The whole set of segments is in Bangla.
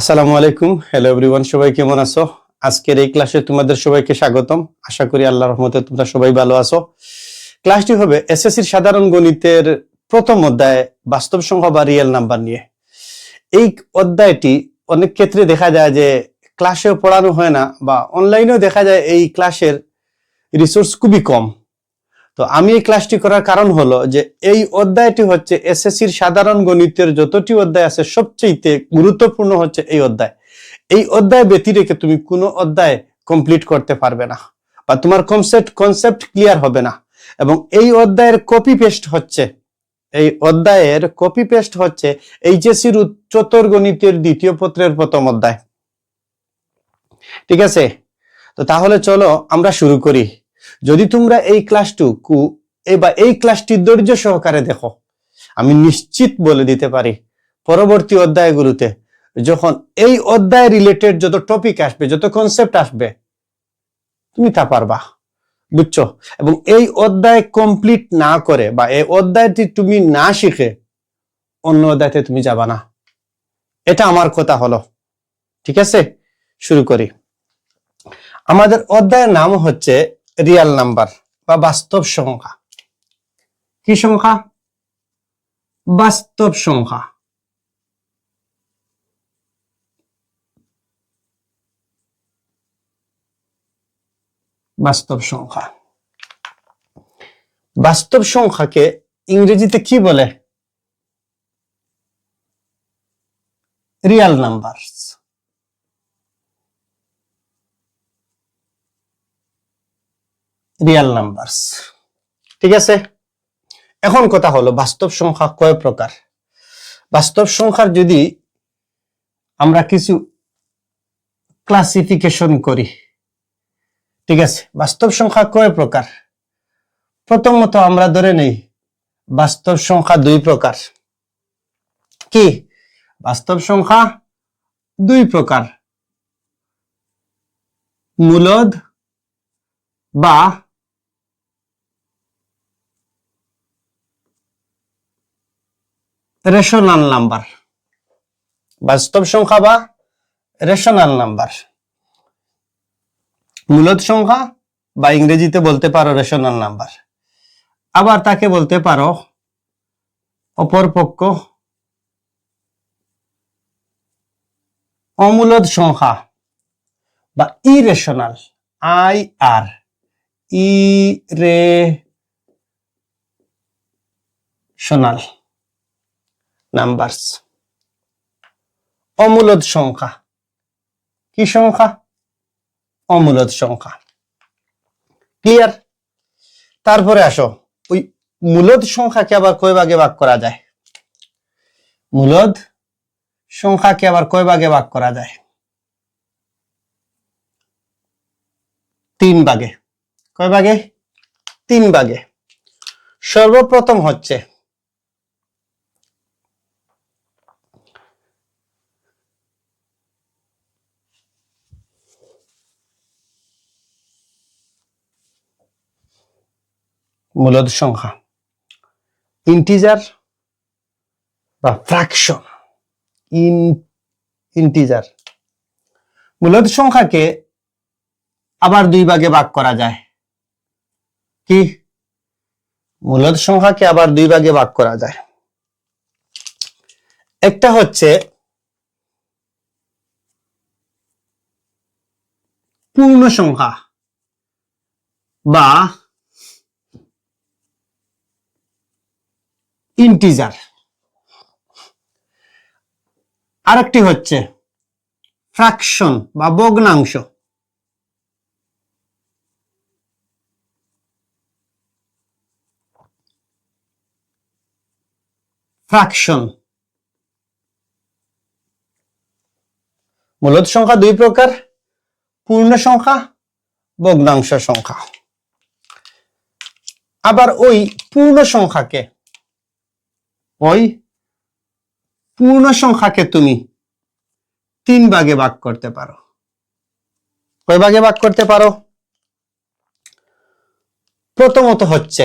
আসসালামু আলাইকুম। হ্যালো এভরিওয়ান, সবাই কেমন আছো? আজকের এই ক্লাসে তোমাদের সবাইকে স্বাগতম। আশা করি আল্লাহর রহমতে তোমরা সবাই ভালো আছো। ক্লাসটি হবে এসএসসির সাধারণ গণিতের প্রথম অধ্যায় বাস্তব সংখ্যা বা রিয়েল নাম্বার নিয়ে। এই অধ্যায়টি অনেক ক্ষেত্রে দেখা যায় যে ক্লাসেও পড়ানো হয় না বা অনলাইনেও দেখা যায় এই ক্লাসের রিসোর্স খুবই কম। তো আমি এই ক্লাসটি করার কারণ হলো যে এই অধ্যায়টি হচ্ছে এসএসসির সাধারণ গণিতের যতটি অধ্যায় আছে সবচেয়ে গুরুত্বপূর্ণ হচ্ছে এই অধ্যায়। এই অধ্যায় ব্যতি রেখে তুমি কোনো অধ্যায় কমপ্লিট করতে পারবে না বা তোমার কনসেপ্ট ক্লিয়ার হবে না। এবং এই অধ্যায়ের কপি পেস্ট হচ্ছে এইচএসসির উচ্চতর গণিতের দ্বিতীয় পত্রের প্রথম অধ্যায়। ঠিক আছে, তো তাহলে চলো আমরা শুরু করি। যদি তোমরা এই ক্লাসটি ধৈর্য সহকারে দেখো, আমি নিশ্চিত বলে দিতে পারি পরবর্তী অধ্যায়গুলোতে যখন এই অধ্যায় রিলেটেড যত টপিক আসবে, যত কনসেপ্ট আসবে, তুমি তা পারবা, বুঝছো? এবং এই অধ্যায় কমপ্লিট না করে বা এই অধ্যায়টি তুমি না শিখে অন্য অধ্যায়তে তুমি যাবা না, এটা আমার কথা হলো। ঠিক আছে, শুরু করি। আমাদের অধ্যায়ের নাম হচ্ছে রিয়াল নাম্বার বা বাস্তব সংখ্যা। কি সংখ্যা? বাস্তব সংখ্যা। বাস্তব সংখ্যা। বাস্তব সংখ্যাকে ইংরেজিতে কি বলে? Real numbers. Real numbers. ঠিক আছে, এখন কথা হলো বাস্তব সংখ্যা কয় প্রকার। বাস্তব সংখ্যার যদি আমরা কিছু ক্লাসিফিকেশন করি, ঠিক আছে, বাস্তব সংখ্যা কয় প্রকার? প্রথমত আমরা ধরে নেই বাস্তব সংখ্যা দুই প্রকার। কি? বাস্তব সংখ্যা দুই প্রকার, মূলদ বা রেশনাল নাম্বার। বাস্তব সংখ্যা বা রেশনাল নাম্বার, মূলদ সংখ্যা বা ইংরেজিতে বলতে পারো রেশনাল নাম্বার। আবার তাকে বলতে পারো অপরপক্ষ অমূলদ সংখ্যা বা ইরেশনাল, ইরেশনাল নাম্বারস। অমূলদ সংখ্যা। কি সংখ্যা? অমূলদ সংখ্যা। ক্লিয়ার? তারপরে আসো, ওই মূলদ সংখ্যাকে আবার কয় ভাগে ভাগ করা যায়? মূলদ সংখ্যাকে আবার কয় ভাগে ভাগ করা যায়? তিন ভাগে। কয় ভাগে? তিন ভাগে। সর্বপ্রথম হচ্ছে মূলদ সংখ্যা, ইন্টিজার বা ফ্র্যাকশন। ইন্টিজার। মূলদ সংখ্যাকে আবার দুই ভাগে ভাগ করা যায়। কি? মূলদ সংখ্যাকে আবার দুই ভাগে ভাগ করা যায়। একটা হচ্ছে পূর্ণ সংখ্যা বা ইন্টিজার, আরেকটি হচ্ছে ফ্র্যাকশন বা ভগ্নাংশ। ফ্র্যাকশন। মূলদ সংখ্যা দুই প্রকার, পূর্ণ সংখ্যা, ভগ্নাংশ সংখ্যা। আবার ওই পূর্ণ সংখ্যাকে তুমি তিন ভাগে ভাগ করতে পারো। কয় ভাগে ভাগ করতে পারো? প্রথমত হচ্ছে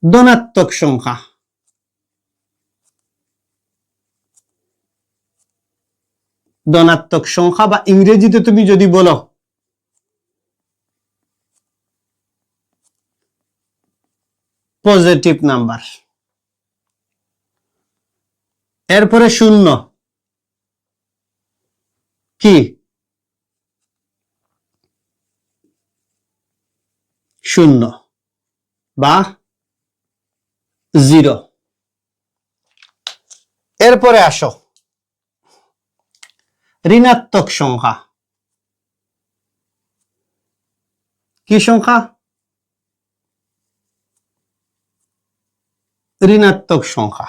ধনাত্মক সংখ্যা, ধনাত্মক সংখ্যা, বা ইংরেজিতে তুমি যদি বলো পজিটিভ নাম্বার। এরপরে শূন্য কি? শূন্য বা জিরো। এরপরে আসো ঋণাত্মক সংখ্যা। কি সংখ্যা? ঋণাত্মক সংখ্যা।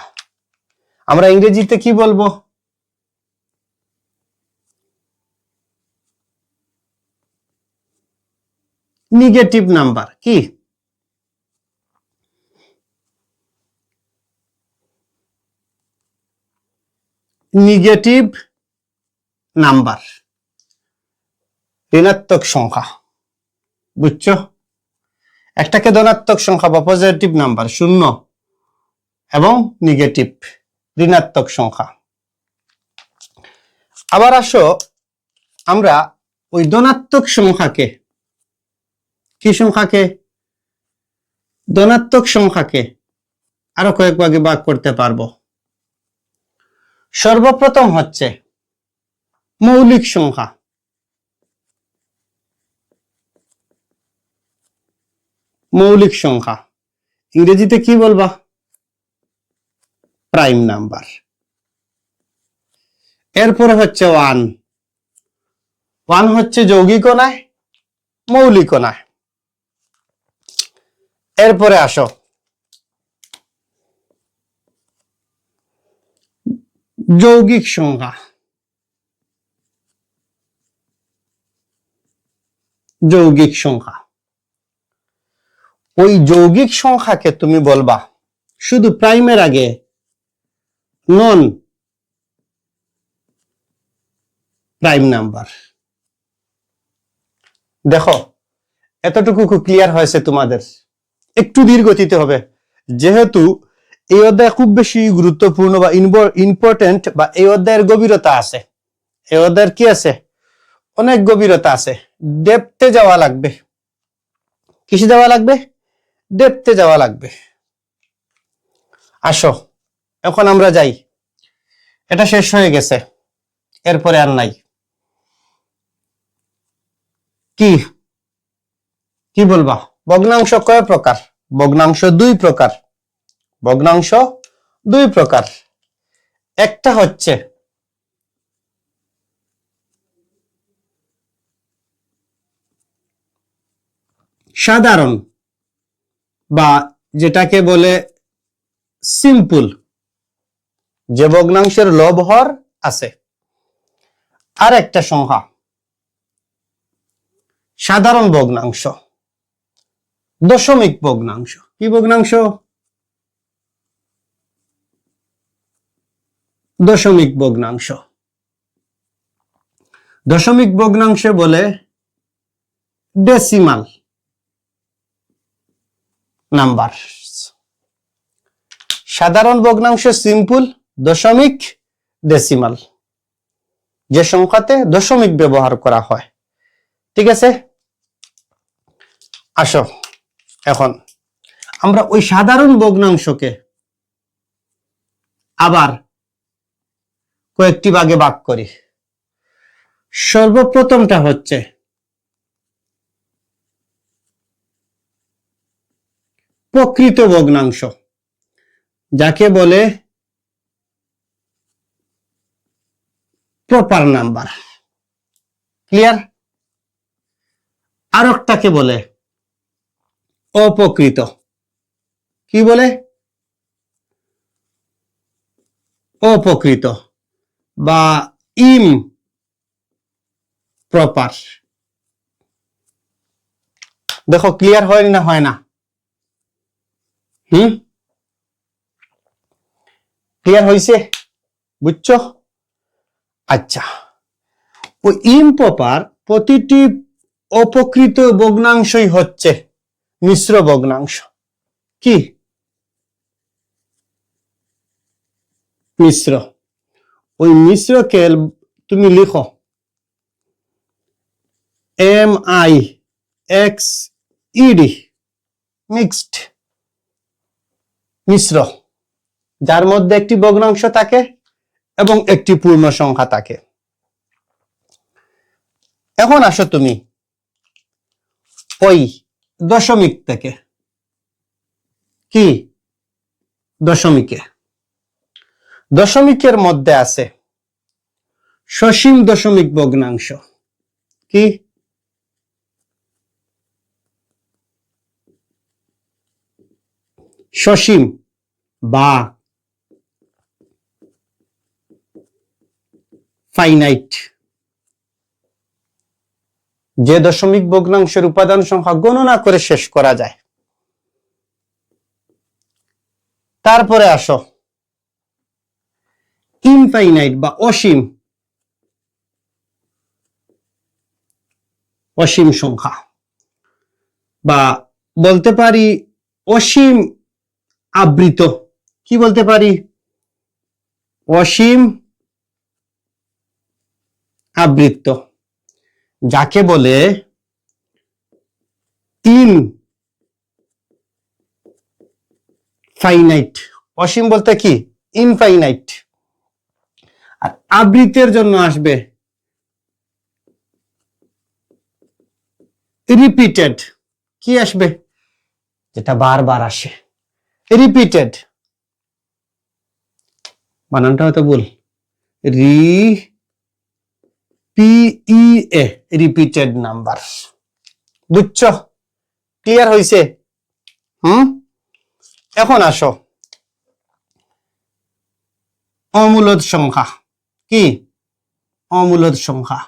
আমরা ইংরেজিতে কি বলবো? Negative number. কি? নেগেটিভ নাম্বার, ঋণাত্মক সংখ্যা। বুঝছো? একটাকে ধনাত্মক সংখ্যা বা পজিটিভ নাম্বার, শূন্য এবং নেগেটিভ ঋণাত্মক সংখ্যা। আবার আসো আমরা ওই ধনাত্মক সংখ্যাকে, কি সংখ্যাকে? ধনাত্মক সংখ্যাকে আরো কয়েক ভাগে ভাগ করতে পারবো। সর্বপ্রথম হচ্ছে মৌলিক সংখ্যা। মৌলিক সংখ্যা ইংরেজিতে কি বলবা? Prime number. এরপরে হচ্ছে ওয়ান। ওয়ান হচ্ছে যৌগিকও নয়, মৌলিকও নয়। এরপরে আসো যৌগিক সংখ্যা। যৌগিক সংখ্যা, ওই যৌগিক সংখ্যাকে তুমি বলবা শুধু প্রাইমের আগে নন প্রাইম নাম্বার। দেখো এতটুকু ক্লিয়ার হয়েছে তোমাদের? একটু ধীর গতিতে হবে, যেহেতু এই অধ্যায় খুব বেশি গুরুত্বপূর্ণ বা ইম্পর্টেন্ট, বা এই অধ্যায়ের গভীরতা আছে। এই অধ্যায়ের কি আছে? অনেক গভীরতা আছে, ডেপথে যাওয়া লাগবে। কিসে যাওয়া লাগবে? ডেপথে যাওয়া লাগবে। আসো এখন আমরা যাই। এটা শেষ হয়ে গেছে, এরপরে আর নাই। কি কি বলবা? ভগ্নাংশ কয় প্রকার? ভগ্নাংশ দুই প্রকার। ভগ্নাংশ দুই প্রকার। একটা হচ্ছে সাধারণ, বা যেটাকে বলে সিম্পল, যে ভগ্নাংশের লব হর আছে। আর একটা সংখ্যা সাধারণ ভগ্নাংশ, দশমিক ভগ্নাংশ। কি ভগ্নাংশ? দশমিক ভগ্নাংশ। দশমিক ভগ্নাংশে বলে ডেসিমাল নাম্বার। সাধারণ ভগ্নাংশ সিম্পল, দশমিক ডেসিমাল, যে সংখ্যাতে দশমিক ব্যবহার করা হয়। ঠিক আছে? আসো এখন আমরা ওই সাধারণ ভগ্নাংশকে আবার কয়েকটি ভাগে ভাগ করি। সর্বপ্রথমটা হচ্ছে প্রকৃত ভগ্নাংশ, যাকে বলে প্রপার নাম্বার। ক্লিয়ার? আর একটাকে বলে অপ্রকৃত। কি বলে? অপ্রকৃত বা ইম প্রপার। দেখো ক্লিয়ার হয় না হয় না? ক্লিয়ার হয়েছে? বুঝছো? আচ্ছা, ওই ইমপ্রপার প্রতিটি অপ্রকৃত ভগ্নাংশই হচ্ছে মিশ্র ভগ্নাংশ। কি? মিশ্র। ওই মিশ্রকে তুমি লিখো MIXED, মিক্সড, মিশ্র, যার মধ্যে একটি ভগ্নাংশ থাকে এবং একটি পূর্ণ সংখ্যা থাকে। এখন আসো তুমি ওই দশমিক থেকে, কি দশমিকের মধ্যে আছে সসীম দশমিক ভগ্নাংশ, কি সসীম বা ফাইনাইট, যে দশমিক ভগ্নাংশের উপাদান সংখ্যা গণনা করে শেষ করা যায়। তারপরে আসো ইনফাইনাইট বা অসীম, অসীম সংখ্যা, বা বলতে পারি অসীম আবৃত, কি বলতে পারি, অসীম আবৃত্ত, যাকে বলে ইনফাইনাইট। অসীম বলতে কি ইনফাইনাইট। আর আবৃত্তের জন্য আসবে রিপিটেড, কি আসবে, যেটা বারবার আসে, রিপিটেড, বানানটা হয়তো ভুল, PEA, রিপিটেড নাম্বার। বুঝছো, ক্লিয়ার হইছে? এখন আসো অমূলদ সংখ্যা, কি অমূলদ সংখ্যা।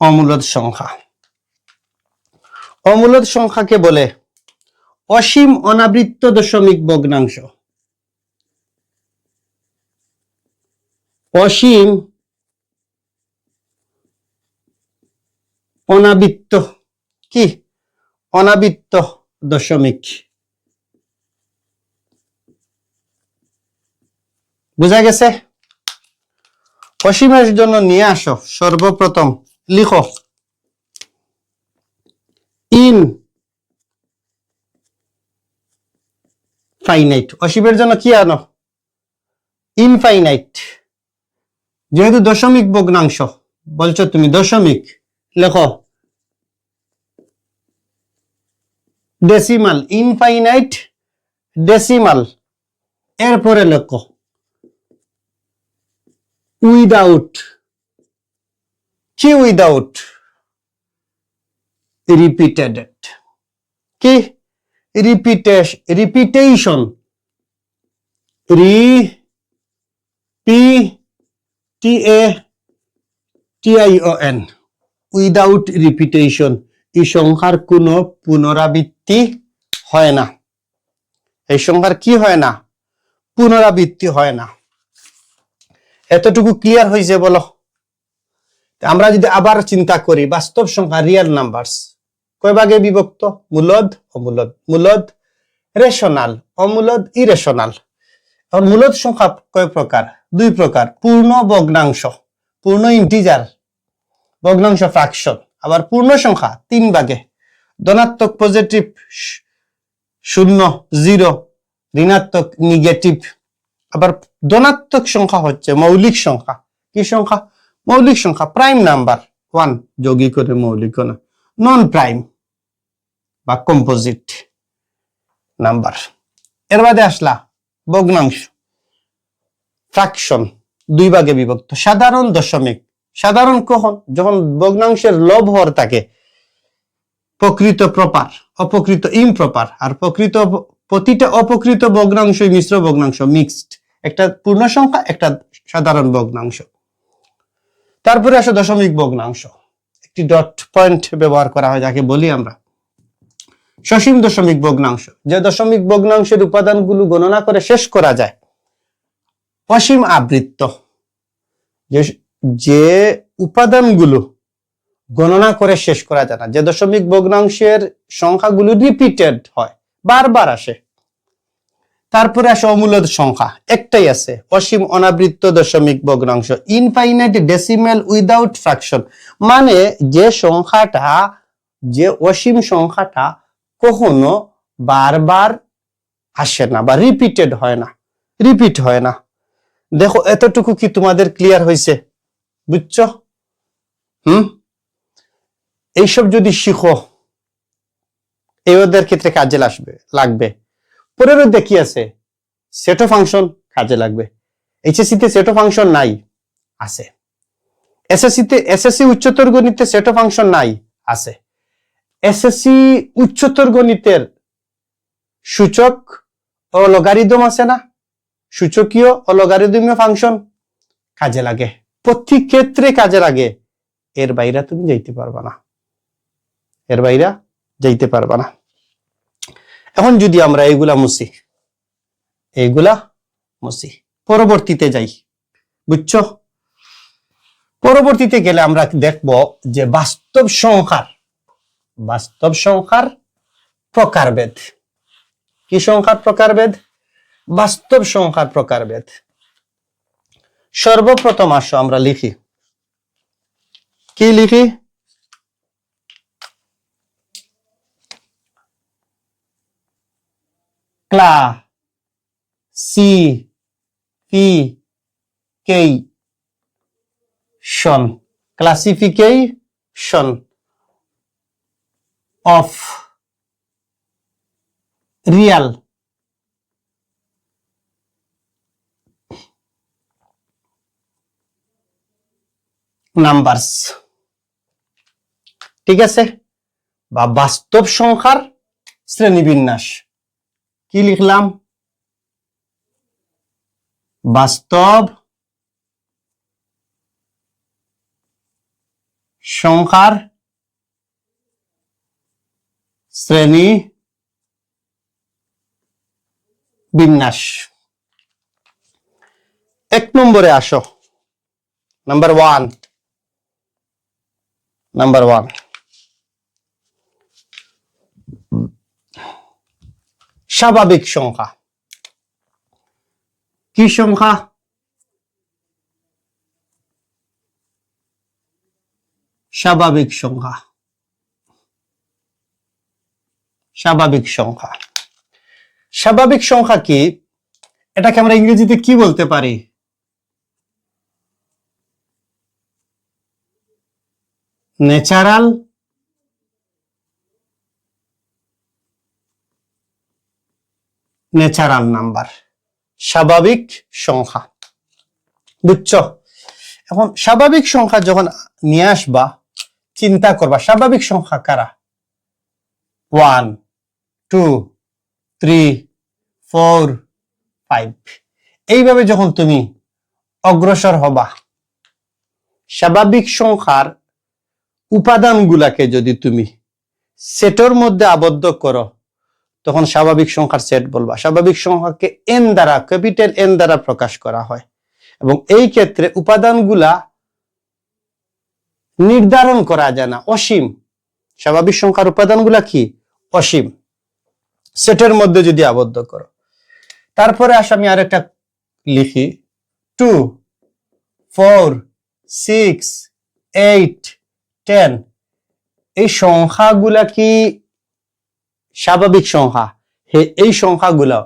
অমূলদ সংখ্যা, অমূলদ সংখ্যাকে বলে অসীম অনাবৃত্ত দশমিক ভগ্নাংশ। অসীম অনাবৃত্ত, কি অনাবৃত্ত দশমিক। বুঝা গেছে? অসীমের জন্য নিয়ে আসো, সর্বপ্রথম লিখো ইনফাইনাইট। অসীমের জন্য কি আনো, ইনফাইনাইট। যেহেতু দশমিক ভগ্নাংশ বলছো তুমি, দশমিক লেখো ডেসিমাল, ইনফাইনাইট ডেসিমাল। এরপরে লেখো উইদাউট, কি উইদাউট রিপিটেড, কি রিপিটেশন, REPEATION, উইদাউট রিপিটেশন। এই সংখ্যার কোনো পুনরাবৃত্তি হয় না, এই সংখ্যার কি হয় না, পুনরাবৃত্তি হয় না। এতটুকু ক্লিয়ার হয়েছে বলো? আমরা যদি আবার চিন্তা করি, বাস্তব সংখ্যা রিয়েল নাম্বারস কয় ভাগে বিভক্ত, মূলদ অমূলদ, মূলদ রেশনাল, অমূলদ ইরেশনাল। এখন মূলদ সংখ্যা কয় প্রকার, দুই প্রকার, পূর্ণ ভগ্নাংশ, পূর্ণ ইন্টিজার ভগ্নাংশ ফ্র্যাকশন, আবার পূর্ণ সংখ্যা তিন ভাগে, ধনাত্মক পজিটিভ, শূন্য জিরো, ঋণাত্মক নেগেটিভ। আবার ধনাত্মক সংখ্যা হচ্ছে মৌলিক সংখ্যা, কি সংখ্যা, মৌলিক সংখ্যা, প্রাইম নাম্বার, ওয়ান যৌগিক মৌলিক না, নন প্রাইম বা কম্পোজিট নাম্বার। এর বাদে আসলা ভগ্নাংশ ফ্র্যাকশন, দুই ভাগে বিভক্ত, সাধারণ দশমিক। সাধারণ কখন, যখন ভগ্নাংশের লব হর থাকে, প্রকৃত প্রপার, অপকৃত ইমপ্রপার। আর প্রকৃত, প্রতিটা অপকৃত ভগ্নাংশ মিশ্র ভগ্নাংশ, মিক্সড, একটা পূর্ণ সংখ্যা একটা সাধারণ ভগ্নাংশ। তারপরে আসে দশমিক ভগ্নাংশ, একটি ডট পয়েন্ট ব্যবহার করা হয়, যাকে বলি আমরা সসীম দশমিক ভগ্নাংশ। যে দশমিক ভগ্নাংশের উপাদানগুলো গণনা করে শেষ করা যায়। অসীম আবৃত্ত, যে উপাদানগুলো গণনা করে শেষ করা যায় না, যে দশমিক ভগ্নাংশের সংখ্যাগুলো রিপিটেড হয়, বারবার আসে। তারপরে আসে অমূলদ সংখ্যা, একটাই আছে, অসীম অনাবৃত্ত দশমিক ভগ্নাংশ, ইনফাইনাইট ডেসিমেল উইদাউট ফ্র্যাকশন, মানে যে সংখ্যাটা, যে অসীম সংখ্যাটা কখনো বারবার আসে না বা রিপিটেড হয় না, রিপিট হয় না। দেখো এতটুকু কি তোমাদের ক্লিয়ার হয়েছে? বুঝছো? এইসব যদি শিখো এদের ক্ষেত্রে কাজে লাগবে। পরের দেখি আছে সেট অফ ফাংশন, কাজে লাগবে। এইচএসসি তে সেট অফ ফাংশন নাই, আছে। এসএসসি উচ্চতর গণিতে সেট অফ ফাংশন নাই, আছে। এসএসসি উচ্চতর গণিতের সূচক ও লগারিদম আছে না, সূচকীয় ও লগারিদমীয় ফাংশন কাজে লাগে, প্রতি ক্ষেত্রে কাজে লাগে। এর বাইরে তুমি যাইতে পারবা না, এর বাইরে যাইতে পারবা না। এখন যদি আমরা এইগুলা মুছি, পরবর্তীতে যাই, বুঝছো? পরবর্তীতে গেলে আমরা দেখব যে বাস্তব সংখ্যার প্রকারভেদ। কি সংখ্যার প্রকারভেদ? বাস্তব সংখ্যার প্রকারভেদ। সর্বপ্রথম আসো আমরা লিখি, কি লিখি? classification of real numbers, ঠিক আছে? বা বাস্তব সংখ্যার শ্রেণীবিন্যাস। কি লিখলাম? বাস্তব সংখ্যার শ্রেণী বিন্যাস। এক নম্বরে আসো, নাম্বার ওয়ান, স্বাভাবিক সংখ্যা। কি সংখ্যা? স্বাভাবিক সংখ্যা। স্বাভাবিক সংখ্যা, স্বাভাবিক সংখ্যা কি? এটাকে আমরা ইংরেজিতে কি বলতে পারি? ন্যাচারাল নাম্বার, স্বাভাবিক সংখ্যা। বুঝছো? এখন স্বাভাবিক সংখ্যা যখন নিয়ে আসবা, চিন্তা করবা স্বাভাবিক সংখ্যা কারা? 1 2 3 4 5, এইভাবে যখন তুমি অগ্রসর হবা, স্বাভাবিক সংখ্যার উপাদানগুলাকে যদি তুমি সেটের মধ্যে আবদ্ধ করো, তখন স্বাভাবিক সংখ্যার সেট বলবা। স্বাভাবিক সংখ্যাকে এন দ্বারা, ক্যাপিটাল এন দ্বারা প্রকাশ করা হয়, এবং এই ক্ষেত্রে উপাদানগুলা নির্ধারণ করা যায় না, অসীম। স্বাভাবিক সংখ্যার উপাদানগুলা কি? অসীম। সেটের মধ্যে যদি আবদ্ধ করো। তারপরে আসো আমি আরেকটা লিখি, 2 4 6 8 10, এই সংখ্যাগুলা কি স্বাভাবিক সংখ্যা? এই সংখ্যাগুলা,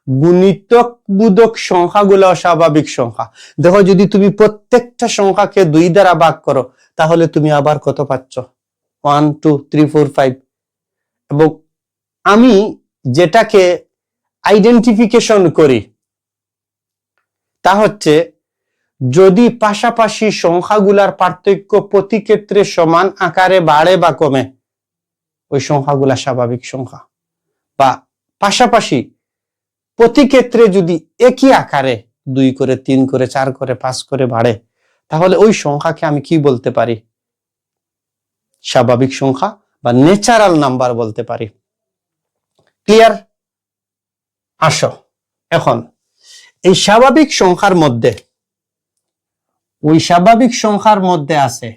গুণিতক বোধক সংখ্যাগুলো স্বাভাবিক সংখ্যা। দেখো যদি তুমি প্রত্যেকটা সংখ্যাকে 2 দ্বারা ভাগ করো, তাহলে তুমি আবার কত পাচ্ছ? 1 2 3 4 5। এবং আমি যেটাকে আইডেন্টিফিকেশন করি তা হচ্ছে, যদি পাশাপাশি সংখ্যাগুলার পার্থক্য প্রতি ক্ষেত্রে সমান আকারে বাড়ে বা কমে, ওই সংখ্যাগুলা স্বাভাবিক সংখ্যা। বা পাশাপাশি প্রতি ক্ষেত্রে যদি একই আকারে 2 করে 3 করে 4 করে 5 করে বাড়ে, তাহলে ওই সংখ্যাকে আমি কি বলতে পারি? স্বাভাবিক সংখ্যা বা ন্যাচারাল নাম্বার বলতে পারি। ক্লিয়ার? আসো এখন এই স্বাভাবিক সংখ্যার মধ্যে, ওই স্বাভাবিক সংখ্যার মধ্যে আছে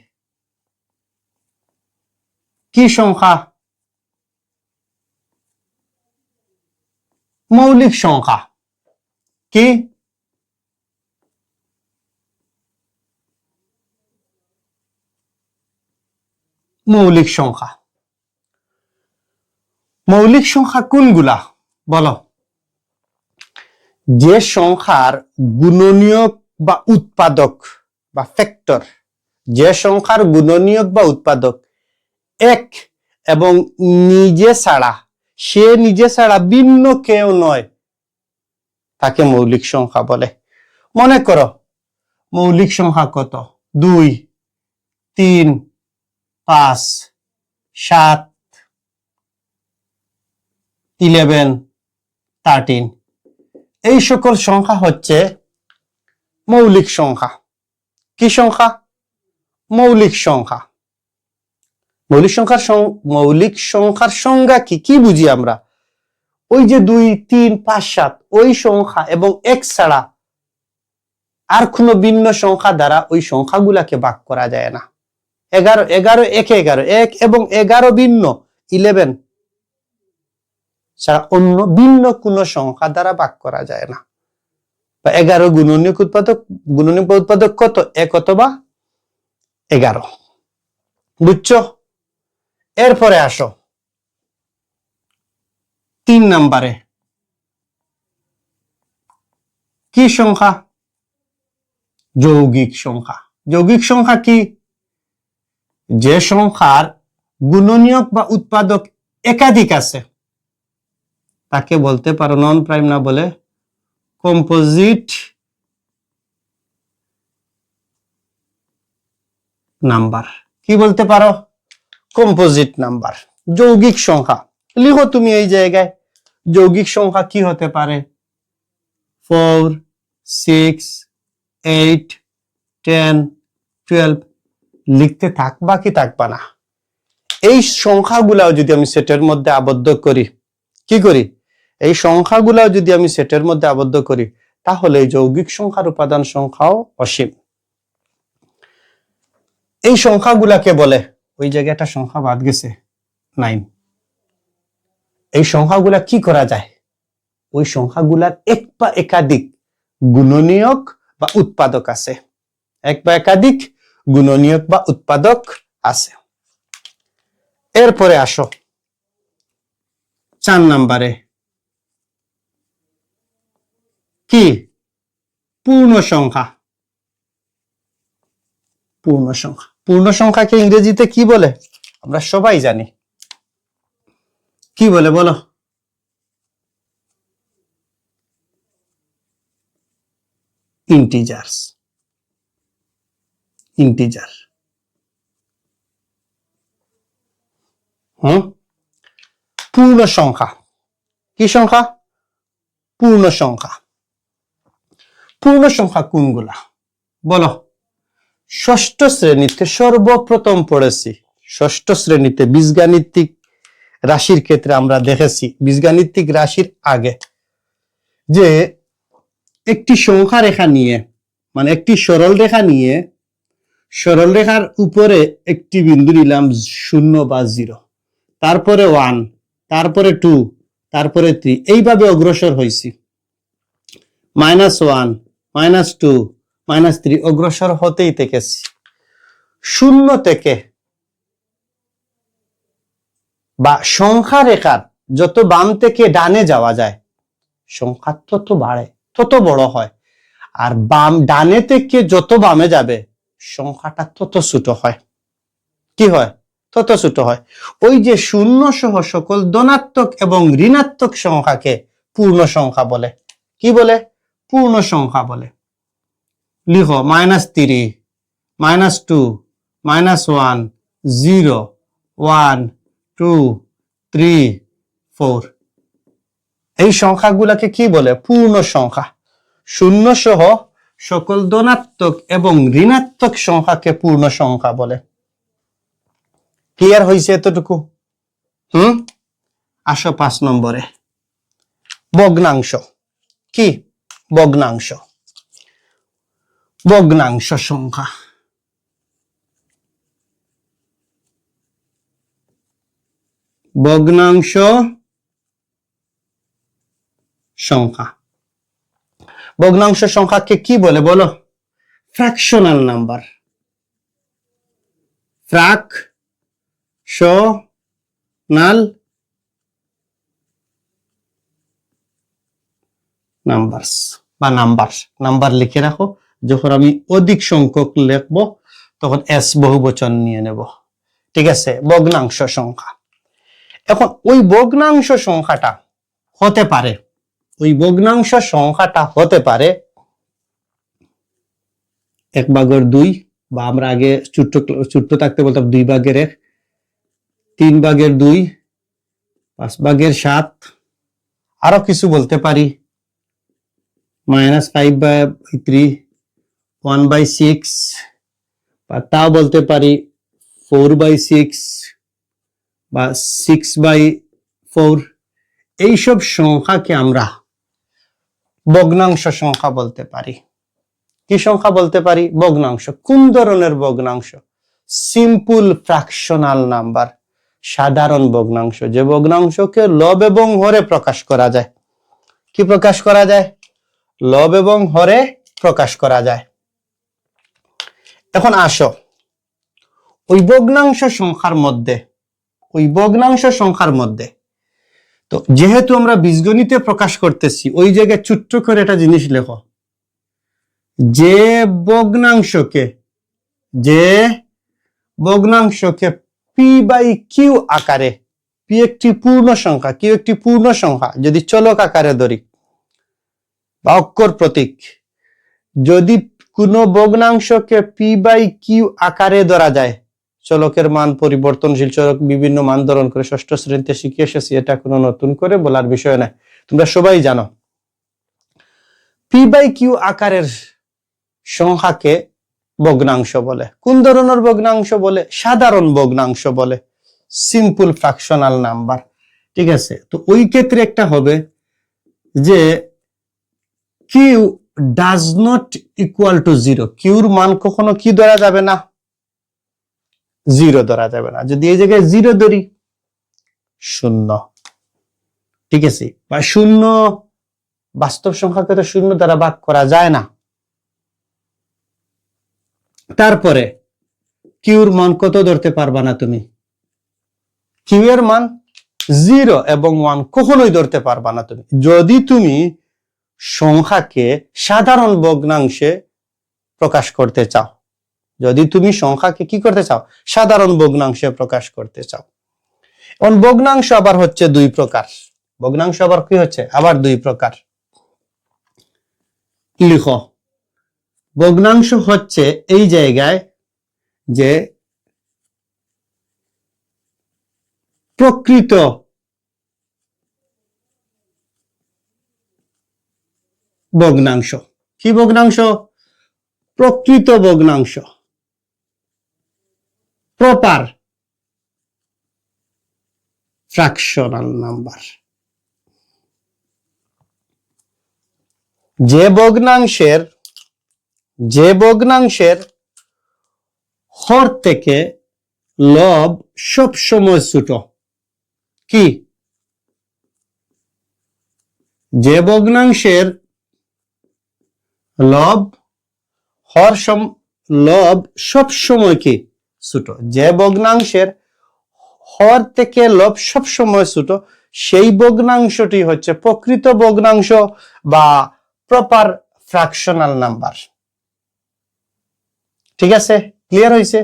কি সংখ্যা? মৌলিক সংখ্যা। কি? মৌলিক সংখ্যা। মৌলিক সংখ্যা কোনগুলা বলো? যে সংখ্যার গুণনীয়ক বা উৎপাদক বা ফ্যাক্টর, যে সংখ্যার গুণনীয়ক বা উৎপাদক এক এবং সে নিজে ছাড়া ভিন্ন কেউ নয়, তাকে মৌলিক সংখ্যা বলে। মনে করো মৌলিক সংখ্যা কত? 2, 3, 5, 7, 11, 13। এই সকল সংখ্যা হচ্ছে মৌলিক সংখ্যা। কি সংখ্যা? মৌলিক সংখ্যা। মৌলিক সংখ্যার সংজ্ঞা কি? কি বুঝি আমরা? ওই যে 2, 3, 5, 7 ওই সংখ্যা এবং এক ছাড়া আর কোন ভিন্ন সংখ্যা দ্বারা ওই সংখ্যাগুলাকে ভাগ করা যায় না। 11, 11, 11, 1 এবং 11 ভিন্ন 11 ছাড়া অন্য ভিন্ন কোন সংখ্যা দ্বারা ভাগ করা যায় না। 11 গুণনীয়ক উৎপাদক কত? 1 অথবা 11। বুঝছো? এরপরে আসো 3 নম্বরে। কি সংখ্যা? যৌগিক সংখ্যা। যৌগিক সংখ্যা কি? যে সংখ্যার গুণনীয়ক বা উৎপাদক একাধিক আছে তাকে বলতে পারো নন প্রাইম না বলে কম্পোজিট নাম্বার। কি বলতে পারো? Composite number. যৌগিক সংখ্যা লিখো তুমি এই জায়গায়। যৌগিক সংখ্যা কি হতে পারে? 4, 6, 8, 10, 12। লিখতে থাকবা কি থাকবা না? এই সংখ্যাগুলাও যদি আমি সেটের মধ্যে আবদ্ধ করি, কি করি? এই সংখ্যাগুলাও যদি আমি সেটের মধ্যে আবদ্ধ করি তাহলে এই যৌগিক সংখ্যার উপাদান সংখ্যাও অসীম। এই সংখ্যাগুলাকে বলে, ওই জায়গায় একটা সংখ্যা বাদ গেছে 9। এই সংখ্যাগুলা কি করা যায়? ওই সংখ্যাগুলার এক বা একাধিক গুণনীয়ক বা উৎপাদক আছে। এক বা একাধিক গুণনীয়ক বা উৎপাদক আছে। এরপরে আসো 4 নম্বরে। কি? পূর্ণ সংখ্যা। পূর্ণ সংখ্যা। পূর্ণ সংখ্যাকে ইংরেজিতে কি বলে? আমরা সবাই জানি। কি বলে বলো? ইন্টিজার্স। ইন্টিজার। পূর্ণ সংখ্যা। কি সংখ্যা? পূর্ণ সংখ্যা। পূর্ণ সংখ্যা কোনগুলা বলো? ষষ্ঠ শ্রেণীতে সর্বপ্রথম পড়েছি। ষষ্ঠ শ্রেণীতে বীজগাণিতিক রাশির ক্ষেত্রে আমরা দেখেছি, বীজগাণিতিক রাশির আগে, যে একটি সংখ্যা রেখা নিয়ে, মানে একটি সরল রেখা নিয়ে সরল রেখার উপরে একটি বিন্দু নিলাম 0 বা 0, তারপরে 1, তারপরে 2, তারপরে 3, এইভাবে অগ্রসর হয়েছি। -1, -2, -3 অগ্রসর হতেই থেকেছি। 0 থেকে বা সংখ্যা রেখার যত বাম থেকে ডানে যাওয়া যায় সংখ্যা তত বাড়ে, তত বড় হয়। আর ডানে থেকে যত বামে যাবে সংখ্যাটা তত ছোট হয়। কি হয়? তত ছোট হয়। ওই যে 0 সহ সকল ধনাত্মক এবং ঋণাত্মক সংখ্যাকে পূর্ণ সংখ্যা বলে। কি বলে? পূর্ণ সংখ্যা বলে। লিখো -3, -2, -1, 0, 1, 2, 3, 4। এই সংখ্যাগুলোকে কি বলে? পূর্ণ সংখ্যা। 0 সহ সকল ধনাত্মক এবং ঋণাত্মক সংখ্যাকে পূর্ণ সংখ্যা বলে। ক্লিয়ার হয়েছে এতটুকু? আসো 5 নম্বরে। ভগ্নাংশ। কি? ভগ্নাংশ। ভগ্নাংশ সংখ্যা। ভগ্নাংশ সংখ্যা। ভগ্নাংশ সংখ্যাকে কি বলে বলো? Fractional number. ফ্র্যাকশনাল নাম্বারস বা নাম্বার লিখে রাখো। যখন আমি অধিক সংখ্যক লিখবো তখন এস বহুবচন নিয়ে নেব। ঠিক আছে, ভগ্নাংশ সংখ্যা। এখন ওই ভগ্নাংশ সংখ্যাটা হতে পারে, এক ভাগের দুই, বা আমরা আগে ছোট্ট থাকতে বলতাম 2/1, 3/2, 5/7, আরো কিছু বলতে পারি, -5/3, 1/6, বা তাও বলতে পারি 4/6 বা 6/4। এইসব সংখ্যাকে আমরা ভগ্নাংশ সংখ্যা বলতে পারি। কি সংখ্যা বলতে পারি? ভগ্নাংশ। কোন ধরনের ভগ্নাংশ? সিম্পল ফ্র্যাকশনাল নাম্বার, সাধারণ ভগ্নাংশ, যে ভগ্নাংশকে লব এবং হরে প্রকাশ করা যায়। কি প্রকাশ করা যায়? লব এবং হরে প্রকাশ করা যায়। এখন আসো ওই ভগ্নাংশ সংখ্যার মধ্যে তো যেহেতু আমরা বীজগণিতে প্রকাশ করতেছি, ওই জায়গায় ছোট্ট করে একটা জিনিস লেখো, যে ভগ্নাংশকে পি বাই কিউ আকারে, পি একটি পূর্ণ সংখ্যা, কিউ একটি পূর্ণ সংখ্যা, যদি চলক আকারে ধরি বা অক্ষর প্রতীক, যদি কোনো ভগ্নাংশকে পি বাই কিউ আকারে ধরা যায়, চলকের মান পরিবর্তনশীল, চলক বিভিন্ন মান ধারণ করে, ষষ্ঠ শ্রেণীতে শিখে এসেছি, এটা কোনো নতুন করে বলার বিষয় নয়, তোমরা সবাই জানো। পি বাই কিউ আকারের সংখ্যাকে ভগ্নাংশ বলে। কোন ধরনের ভগ্নাংশ বলে? সাধারণ ভগ্নাংশ বলে, সিম্পল ফ্র্যাকশনাল নাম্বার। ঠিক আছে, তো ওই ক্ষেত্রে একটা হবে যে Q does not equal to 0, কিউর মান কখনো কি ধরা যাবে না? 0 ধরা যাবে না। যদি এই জায়গায় 0 ধরি, 0, ঠিক আছে, বা 0 বাস্তব সংখ্যাকে তো 0 দ্বারা ভাগ করা যায় না। তারপরে কিউর মান কত ধরতে পারবা না তুমি? কিউ এর মান 0 এবং 1 কখনোই ধরতে পারবা না তুমি। যদি তুমি সংখ্যাকে সাধারণ ভগ্নাংশে প্রকাশ করতে চাও, কি করতে চাও? সাধারণ ভগ্নাংশে প্রকাশ করতে চাও। এখন ভগ্নাংশ আবার হচ্ছে দুই প্রকার। লিখো, ভগ্নাংশ হচ্ছে এই জায়গায় যে প্রকৃত ভগ্নাংশ। কি ভগ্নাংশ? প্রকৃত ভগ্নাংশ, প্রপার ফ্র্যাকশনাল নাম্বার। যে ভগ্নাংশের হর থেকে লব সবসময় ছোট। কি? যে ভগ্নাংশের লব সবসময় কি? ছোট। যে ভগ্নাংশের হর থেকে লব সবসময় ছোট, সেই ভগ্নাংশটি হচ্ছে প্রকৃত ভগ্নাংশ বা প্রপার ফ্র্যাকশনাল নাম্বার। ঠিক আছে, ক্লিয়ার হয়েছে?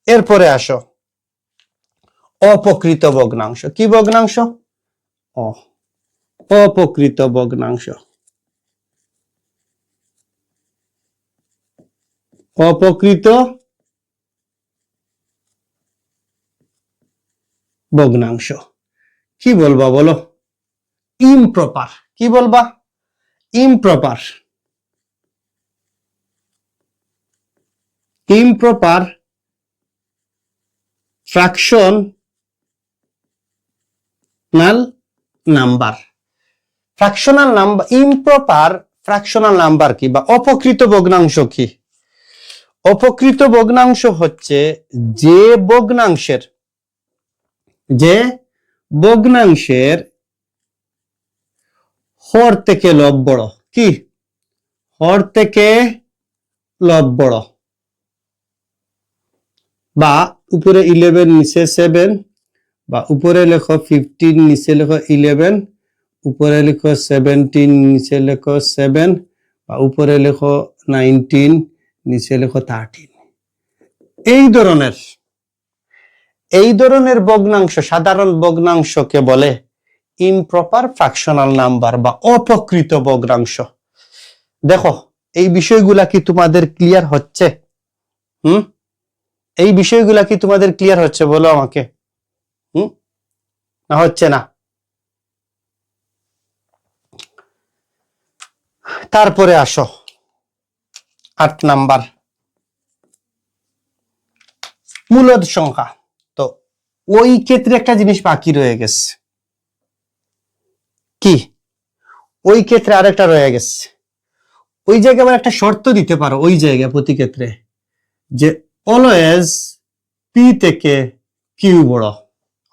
এরপরে আসো অপ্রকৃত ভগ্নাংশ। কি ভগ্নাংশ? অপ্রকৃত ভগ্নাংশ। অপ্রকৃত ভগ্নাংশ কি বলবা বলো? ইমপ্রপার। কি বলবা? Improper fractional number. Improper fractional number কি, বা অপ্রকৃত ভগ্নাংশ কি? অপ্রকৃত ভগ্নাংশ হচ্ছে যে ভগ্নাংশের হর থেকে লব বড়। কি? হর থেকে লব বড়, বা উপরে 11 নিচে 7, বা উপরে লেখো 15 নিচে লেখো 11, উপরে লেখো 17 নিচে লেখো 7, বা উপরে লেখো 19 নিচে লেখো 13। এই ধরনের ভগ্নাংশ, সাধারণ ভগ্নাংশকে বলে ইমপ্রপার ফ্র্যাকশনাল নাম্বার বা অপ্রকৃত ভগ্নাংশ। দেখো, এই বিষয়গুলা কি তোমাদের ক্লিয়ার হচ্ছে? এই বিষয়গুলা কি তোমাদের ক্লিয়ার হচ্ছে বলো আমাকে? না হচ্ছে না? তারপরে আসো 8 নাম্বার, মূলদ সংখ্যা। তো ওই ক্ষেত্রে একটা জিনিস বাকি রয়ে গেছে। কি? ওই ক্ষেত্রে আরেকটা রয়ে গেছে। ওই জায়গায় আবার একটা শর্ত দিতে পারো, ওই জায়গায় প্রতি ক্ষেত্রে, যে অলওয়েজ পি থেকে কিউ বড়,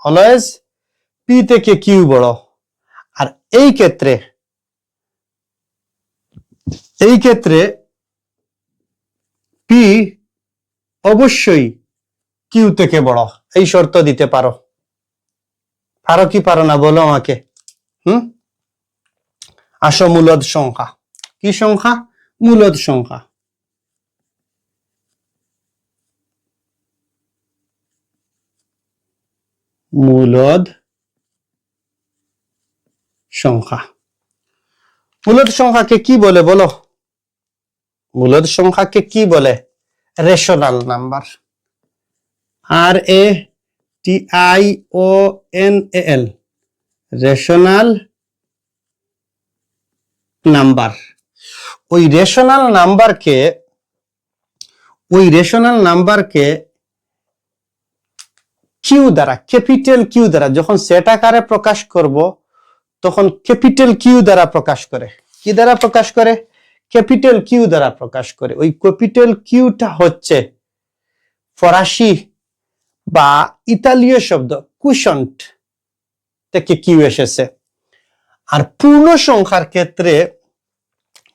অলওয়েজ পি থেকে কিউ বড়। আর এই ক্ষেত্রে পি অবশ্যই কিউ থেকে বড়, এই শর্ত দিতে পারো। পারো কি পারো না বলো আমাকে? আসো মূলদ সংখ্যা। কি সংখ্যা? মূলদ সংখ্যা। মূলদ সংখ্যা। মূলদ সংখ্যাকে কি বলে বলো? মূলদ সংখ্যাকে কি বলে? Rational number. RATIONAL, rational number. ওই রেশনাল নাম্বারকে কিউ দ্বারা, ক্যাপিটাল কিউ দ্বারা যখন সেট আকারে প্রকাশ করব, তখন ক্যাপিটাল কিউ দ্বারা প্রকাশ করে। কি দ্বারা প্রকাশ করে? ক্যাপিটাল কিউ দ্বারা প্রকাশ করে। ওই ক্যাপিটাল কিউটা হচ্ছে ফরাসি বা ইতালীয় শব্দ কুশন্ট থেকে কিউ এসেছে। আর পূর্ণ সংখ্যার ক্ষেত্রে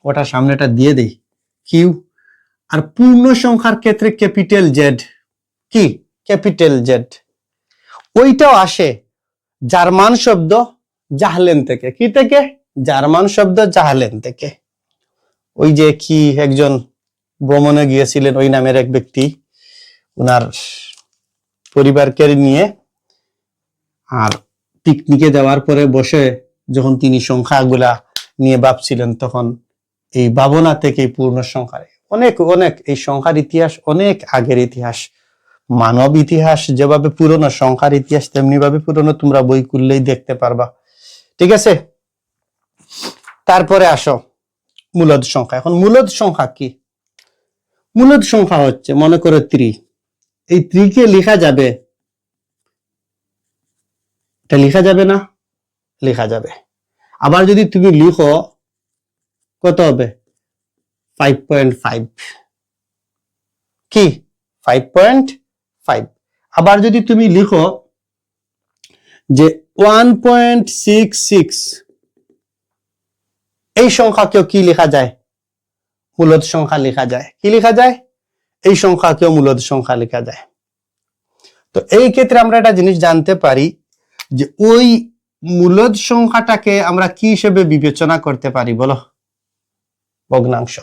ওটা সামনেটা দিয়ে দেই, কিউ। আর পূর্ণ সংখ্যার ক্ষেত্রে ক্যাপিটাল জেড। কি? Capital Z. ওইটাও আসে জার্মান শব্দ জাহলেন থেকে। কি থেকে? জার্মান শব্দ জাহলেন থেকে। ওই যে কি একজন ভ্রমণে গিয়েছিলেন ওই নামের এক ব্যক্তি, ওনার পরিবারকে নিয়ে, আর পিকনিকে যাওয়ার পরে বসে যখন তিনি সংখ্যাগুলা নিয়ে ভাবছিলেন, তখন এই ভাবনা থেকে পূর্ণ সংখ্যার অনেক এই সংখ্যার ইতিহাস অনেক আগের ইতিহাস। মানব ইতিহাস যেভাবে পুরনো, সংখ্যার ইতিহাস তেমনি ভাবে পুরনো, তোমরা বই খুললেই দেখতে পারবা। ঠিক আছে? তারপরে আসো মূলদ সংখ্যা। এখন মূলদ সংখ্যা কি? মূলদ সংখ্যা হচ্ছে, মনে করো 3, এই 3 কে লেখা যাবে, এটা লেখা যাবে না? লেখা যাবে। আবার যদি তুমি লিখো, কত হবে? 5.5। কি? 5.5। আবার যদি তুমি লিখো যে 1.66, এই সংখ্যাকেও কি লেখা যায়? মূলদ সংখ্যা লেখা যায়। কি লেখা যায়? এই সংখ্যাকেও মূলদ সংখ্যা লেখা যায়। তো এই ক্ষেত্রে আমরা একটা জিনিস জানতে পারি যে ওই মূলদ সংখ্যাটাকে আমরা কি হিসেবে বিবেচনা করতে পারি বলো? ভগ্নাংশ,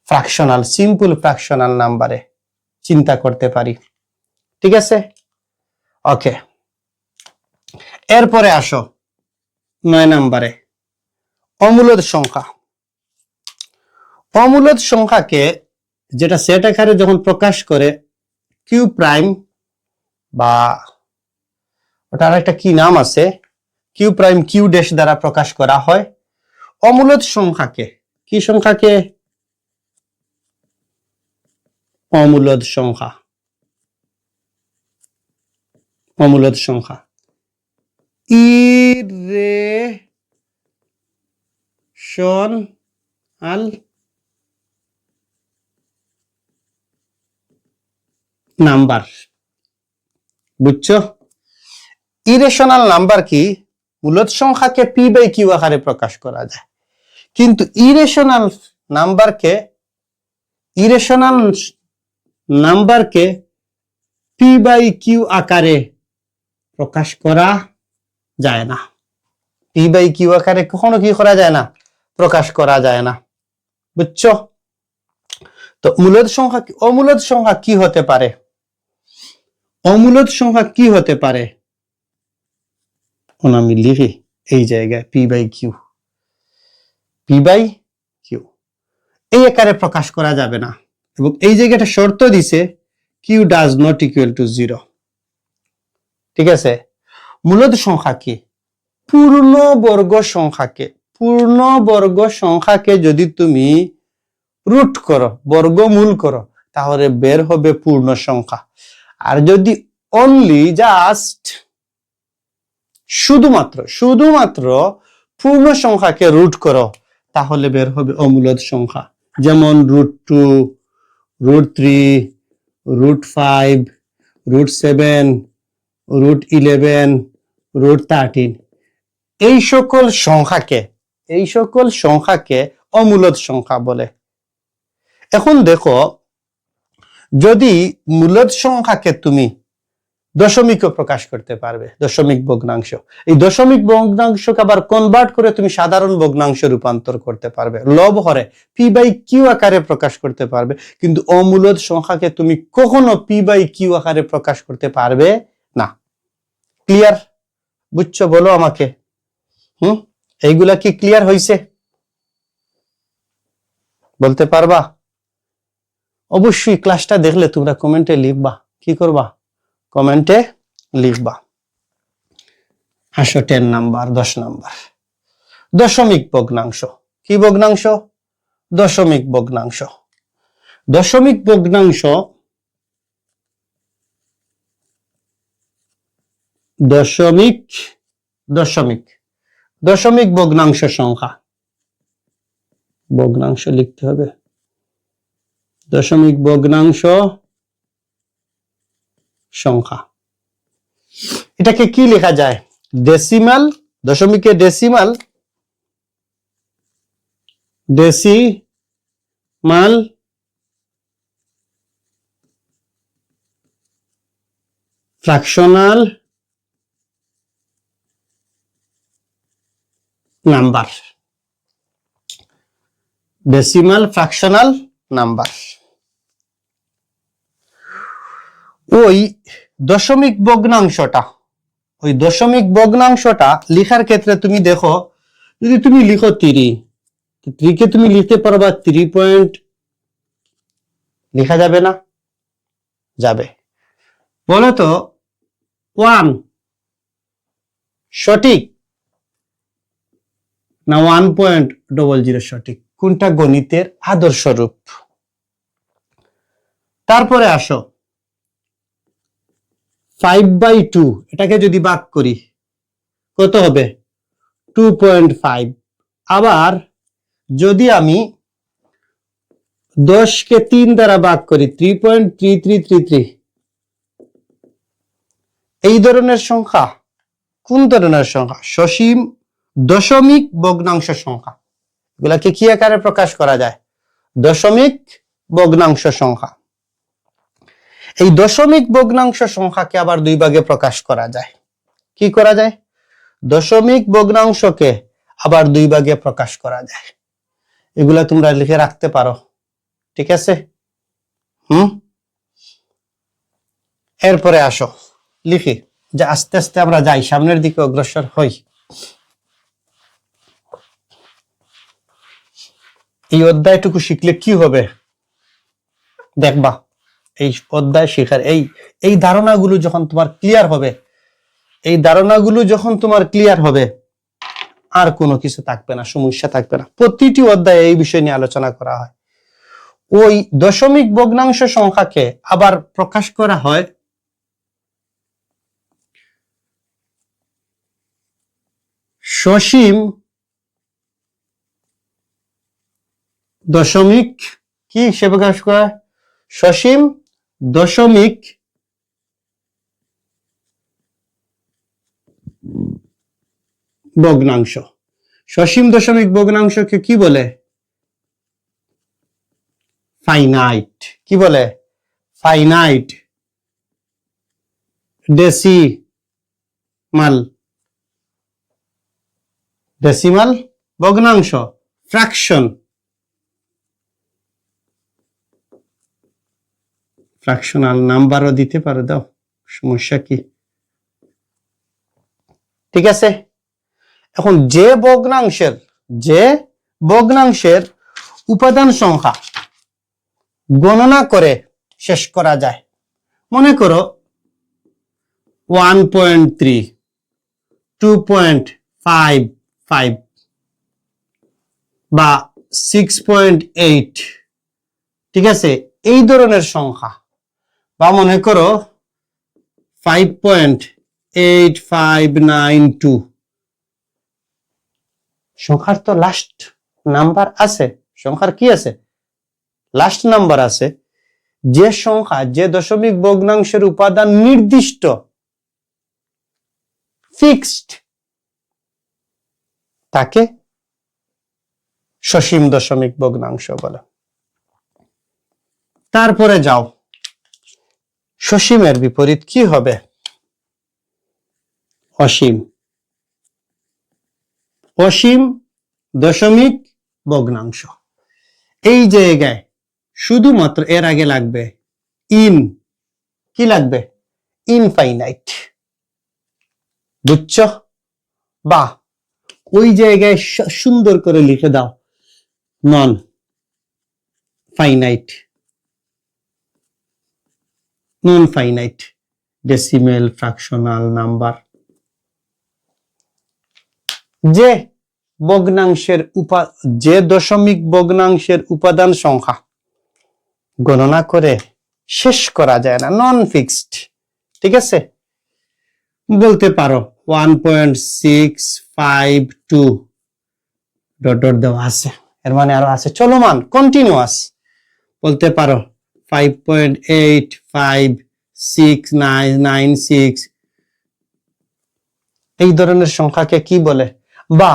ফ্র্যাকশনাল, সিম্পল ফ্র্যাকশনাল নাম্বারে চিন্তা করতে পারি। ঠিক আছে? ওকে, এরপরে আসো 9 নম্বরে, অমূলদ সংখ্যা। অমূলদ সংখ্যাকে যেটা সেট আকারে যখন প্রকাশ করে কিউ প্রাইম, বা ওটার একটা কি নাম আছে, কিউ প্রাইম কিউ ড্যাশ দ্বারা প্রকাশ করা হয়। অমূলদ সংখ্যাকে, কি সংখ্যাকে? অমূলদ সংখ্যা। অমূলদ সংখ্যা ইরেশনাল নাম্বার। বুঝছো? ইরেশনাল নাম্বার কি? মূলদ সংখ্যাকে পি বাই কিউ আকারে প্রকাশ করা যায়, কিন্তু ইরেশনাল নাম্বারকে পি বাই কিউ আকারে প্রকাশ করা যায় না। পি বাই কিউ আকারে কখনো কি করা যায় না, প্রকাশ করা যায় না। বুঝছো? তো মূলদ সংখ্যা, অমূলদ সংখ্যা কি হতে পারে? অমূলদ সংখ্যা কি হতে পারে? আমি লিখি এই জায়গায় P by Q, P by Q এই আকারে প্রকাশ করা যাবে না। এবং এই জায়গাটা শর্ত দিছে Q does not equal to 0। ঠিক আছে? মূলদ সংখ্যা কি? পূর্ণবর্গ সংখ্যাকে যদি তুমি রুট করো, বর্গমূল করো, তাহলে বের হবে পূর্ণ সংখ্যা। আর যদি অনলি জাস্ট শুধুমাত্র পূর্ণ সংখ্যাকে রুট করো, তাহলে বের হবে অমূলদ সংখ্যা। যেমন √2, √3, √5, √7, √11, √13 এই সকল সংখ্যাকে অমূলদ সংখ্যা বলে। এখন দেখো, যদি মূলদ সংখ্যাকে তুমি দশমিকও প্রকাশ করতে পারবে, দশমিক ভগ্নাংশ, এই দশমিক ভগ্নাংশকে আবার কনভার্ট করে তুমি সাধারণ ভগ্নাংশ রূপান্তর করতে পারবে, লব হরে পি বাই কিউ আকারে প্রকাশ করতে পারবে। কিন্তু অমূলদ সংখ্যাকে তুমি কখনো পি বাই কিউ আকারে প্রকাশ করতে পারবে না। ক্লিয়ার? বুঝছো? বলো আমাকে। এইগুলা কি ক্লিয়ার হইছে? বলতে পারবা? অবশ্যই ক্লাসটা দেখলে তোমরা কমেন্টে লিখবা। কি করবা? কমেন্টে লিখবা। আসো 10 নাম্বার, 10 নাম্বার, দশমিক ভগ্নাংশ। কি ভগ্নাংশ? দশমিক ভগ্নাংশ। দশমিক ভগ্নাংশ দশমিক ভগ্নাংশ সংখ্যা, ভগ্নাংশ লিখতে হবে। দশমিক ভগ্নাংশ সংখ্যা, এটাকে কি লেখা যায়? ডেসিমাল, দশমিকে decimal, fractional number, decimal fractional number. ওই দশমিক ভগ্নাংশটা লেখার ক্ষেত্রে তুমি দেখো, যদি তুমি লিখো 3 কে তুমি লিখতে পারবা 3 পয়েন্ট, লেখা যাবে না? যাবে। বলো তো 1 সঠিক না 1.00 সঠিক? কোনটা গণিতের আদর্শ রূপ? তারপরে আসো 5/2, এটাকে যদি ভাগ করি কত হবে? 2.5। আবার যদি আমি 10 কে 3 দ্বারা ভাগ করি 3.3333, এই ধরনের সংখ্যা কোন ধরনের সংখ্যা? সসীম দশমিক ভগ্নাংশ সংখ্যা। এগুলাকে কি আকারে প্রকাশ করা যায়? দশমিক ভগ্নাংশ সংখ্যা। এই দশমিক ভগ্নাংশ সংখ্যাকে আবার দুই ভাগে প্রকাশ করা যায়। কি করা যায়? দশমিক ভগ্নাংশকে আবার দুই ভাগে প্রকাশ করা যায়। এগুলা তোমরা লিখে রাখতে পারো। ঠিক আছে? এরপরে আসো লিখি, যে আস্তে আস্তে আমরা যাই, সামনের দিকে অগ্রসর হই। এই অধ্যায়টুকু শিখলে কি হবে দেখবা। এই অধ্যায় শেখার এই ধারণাগুলো যখন তোমার ক্লিয়ার হবে, আর কোনো কিছু থাকবে না, সমস্যা থাকবে না। প্রতিটি অধ্যায়ে এই বিষয় নিয়ে আলোচনা করা হয়। ওই দশমিক ভগ্নাংশ সংখ্যাকে আবার প্রকাশ করা হয় সসীম দশমিক, কি সে প্রকাশ করা? সসীম দশমিক ভগ্নাংশ। সসীম দশমিক ভগ্নাংশকে কি বলে? ফাইনাইট। কি বলে? Finite decimal. ডেসিমাল ভগ্নাংশ, ফ্র্যাকশন। ফ্র্যাকশনাল নাম্বারও দিতে পারো, দাও, সমস্যা কি? ঠিক আছে। এখন যে ভগ্নাংশের উপাদান সংখ্যা গণনা করে শেষ করা যায়, মনে করো 1.3, 2.55 বা 6.8, ঠিক আছে, এই ধরনের সংখ্যা, বা মনে করো 5.8592, সংখ্যার তো লাস্ট নাম্বার আছে, সংখ্যার কি আছে? লাস্ট নাম্বার আছে। যে সংখ্যা, যে দশমিক ভগ্নাংশের উপাদান নির্দিষ্ট, ফিক্সড, তাকে সসীম দশমিক ভগ্নাংশ বলে। তারপরে যাও, সসীমের বিপরীত কি হবে? অসীম। অসীম দশমিক ভগ্নাংশ। এই জায়গায় শুধুমাত্র এর আগে লাগবে ইন। কি লাগবে? ইনফাইনাইট। বুঝছো? বা ওই জায়গায় সুন্দর করে লিখে দাও non finite. Non finite decimal fractional number. যে দশমিক ভগ্নাংশের উপাদান সংখ্যা গণনা করে শেষ করা যায় না, নন ফিক্সড। ঠিক আছে, বলতে পারো 1.652 ডট ডট দেওয়া আছে, এর মানে আরো আছে, চলমান, কন্টিনিউয়াস। বলতে পারো 5.85696, এই ধরনের সংখ্যাকে কি বলে? বা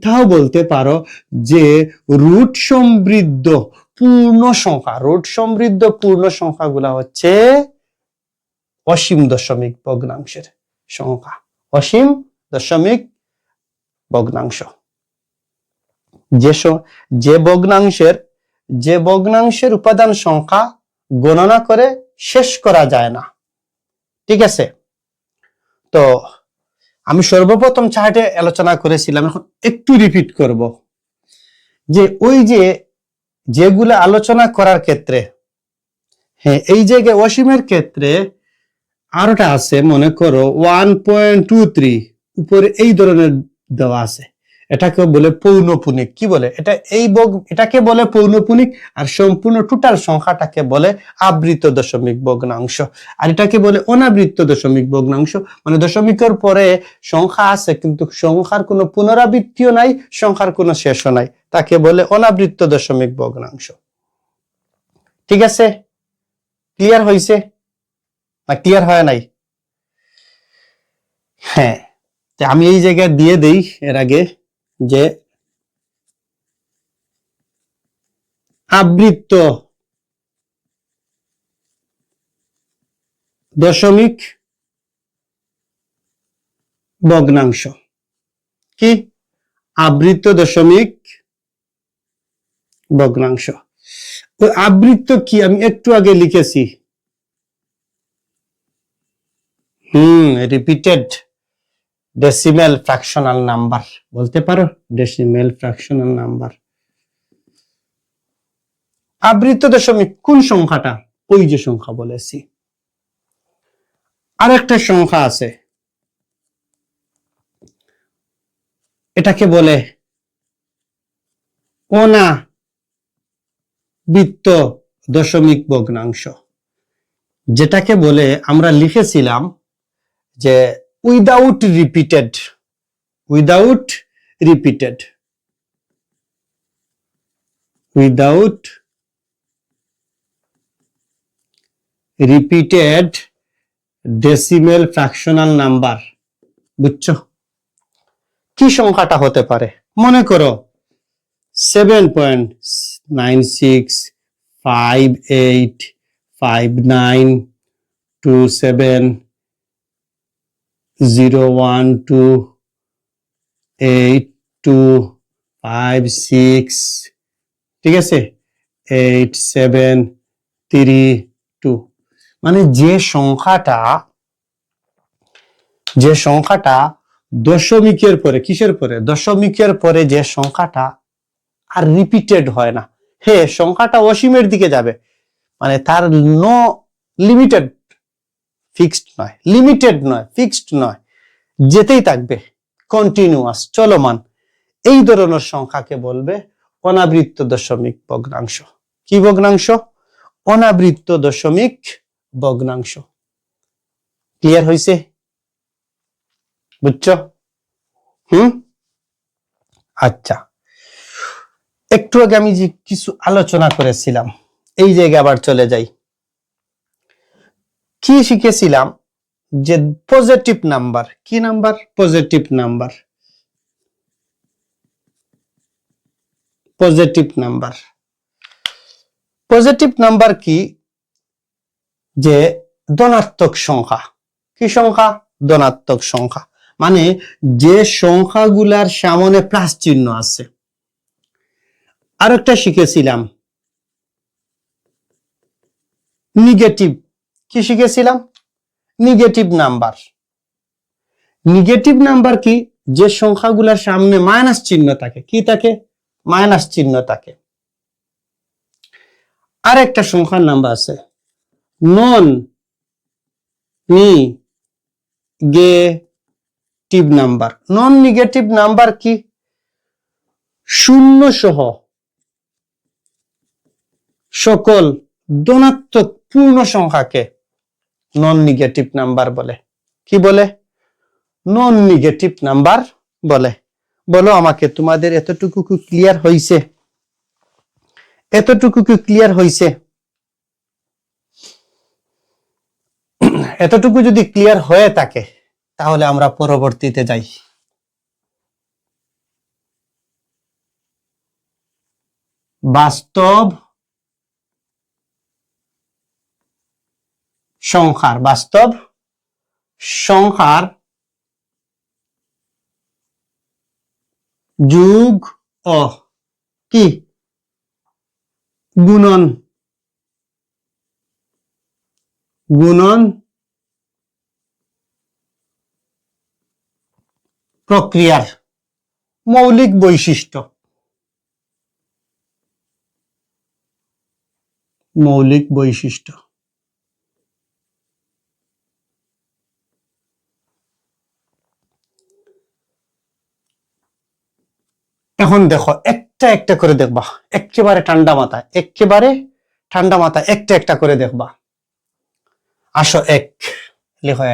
তাও বলতে পারো যে রুট সমৃদ্ধ পূর্ণ সংখ্যাগুলা হচ্ছে অসীম দশমিক ভগ্নাংশের সংখ্যা। অসীম দশমিক ভগ্নাংশ, যে ভগ্নাংশের উপাদান সংখ্যা গণনা করে শেষ করা যায় না। ঠিক আছে, তো আমি সর্বপ্রথম চার্টে আলোচনা করেছিলাম, এখন একটু রিপিট করব, যে ওই যেগুলো আলোচনা করার ক্ষেত্রে, হ্যাঁ, এই জায়গায় অসীমের ক্ষেত্রে আরোটা আছে, মনে করো 1.23 উপরে এই ধরনের দেওয়া আছে, এটাকে বলে পৌনঃপুনিক। কি বলে? এটাকে বলে পৌনঃপুনিক, আর সম্পূর্ণ টোটাল সংখ্যাটাকে বলে আবৃত দশমিক ভগ্নাংশ, আর এটাকে বলে অনাবৃত্ত দশমিক ভগ্নাংশ। মানে দশমিকের পরে সংখ্যা আছে কিন্তু সংখ্যার কোনো পুনরাবৃত্তিও নাই, সংখ্যার কোনো শেষও নাই, তাকে বলে অনাবৃত্ত দশমিক ভগ্নাংশ। ঠিক আছে, ক্লিয়ার হয়েছে না ক্লিয়ার হয় নাই? হ্যাঁ, আমি এই জায়গায় দিয়ে দেই এর আগে যে আবৃত্ত দশমিক ভগ্নাংশ। কি? আবৃত্ত দশমিক ভগ্নাংশ। ওই আবৃত্ত কি আমি একটু আগে লিখেছি, রিপিটেড ডেসিমেল ফ্র্যাকশনাল নাম্বার বলতে পারো, ডেসিমেল ফ্র্যাকশনাল নাম্বার। আবৃত্ত দশমিক কোন সংখ্যাটা? ওই যে সংখ্যা বলেছি। আরেকটা সংখ্যা আছে, এটাকে বলে অনাবৃত্ত দশমিক ভগ্নাংশ, যেটাকে বলে আমরা লিখেছিলাম যে without repeated decimal fractional number. বুঝছো? কি সংখ্যাটা হতে পারে? মনে করো 7.96582712825 ঠিক আছে 8732 মানে যে সংখ্যাটা দশমিকের পরে কিসের পরে দশমিকের পরে যে সংখ্যাটা আর রিপিটেড হয় না হ্যাঁ সংখ্যাটা অসীমের দিকে যাবে মানে তার নো লিমিটেড ফিক্সড নয় লিমিটেড নয় ফিক্সড নয় যেতেই থাকবে কন্টিনিউয়াস চলমান এই ধরনের সংখ্যাকে বলবে অনাবৃত্ত দশমিক ভগ্নাংশ কি ভগ্নাংশ অনাবৃত্ত দশমিক ভগ্নাংশ ক্লিয়ার হইছে বুঝছো আচ্ছা একটু আগে আমি যে কিছু আলোচনা করেছিলাম এই জায়গায় আবার চলে যাই কি শিখেছিলাম যে পজিটিভ নাম্বার কি number positive number positive number positive number কি যে ধনাত্মক সংখ্যা কি সংখ্যা ধনাত্মক সংখ্যা মানে যে সংখ্যাগুলার সামনে প্লাস চিহ্ন আছে আরেকটা শিখেছিলাম নেগেটিভ কি শিখেছিলাম নেগেটিভ নাম্বার নেগেটিভ নাম্বার কি যে সংখ্যাগুলোর সামনে মাইনাস চিহ্ন থাকে কি থাকে মাইনাস চিহ্ন থাকে আরেকটা সংখ্যার নাম্বার আছে non negative number non negative number কি শূন্য সহ সকল ধনাত্মক পূর্ণ সংখ্যাকে নন নেগেটিভ নাম্বার বলে কি বলে নন নেগেটিভ নাম্বার বলে বলো আমাকে তোমাদের এতটুকু কি ক্লিয়ার হইছে এতটুকু কি ক্লিয়ার হইছে এতটুকু যদি ক্লিয়ার হয়ে থাকে তাহলে আমরা পরবর্তীতে যাই বাস্তব সংখ্যার যোগ ও কি গুণন প্রক্রিয়ার মৌলিক বৈশিষ্ট্য এখন দেখো একটা একটা করে দেখবা একেবারে ঠান্ডা মাথায় একটা একটা করে দেখবা আসো লিখো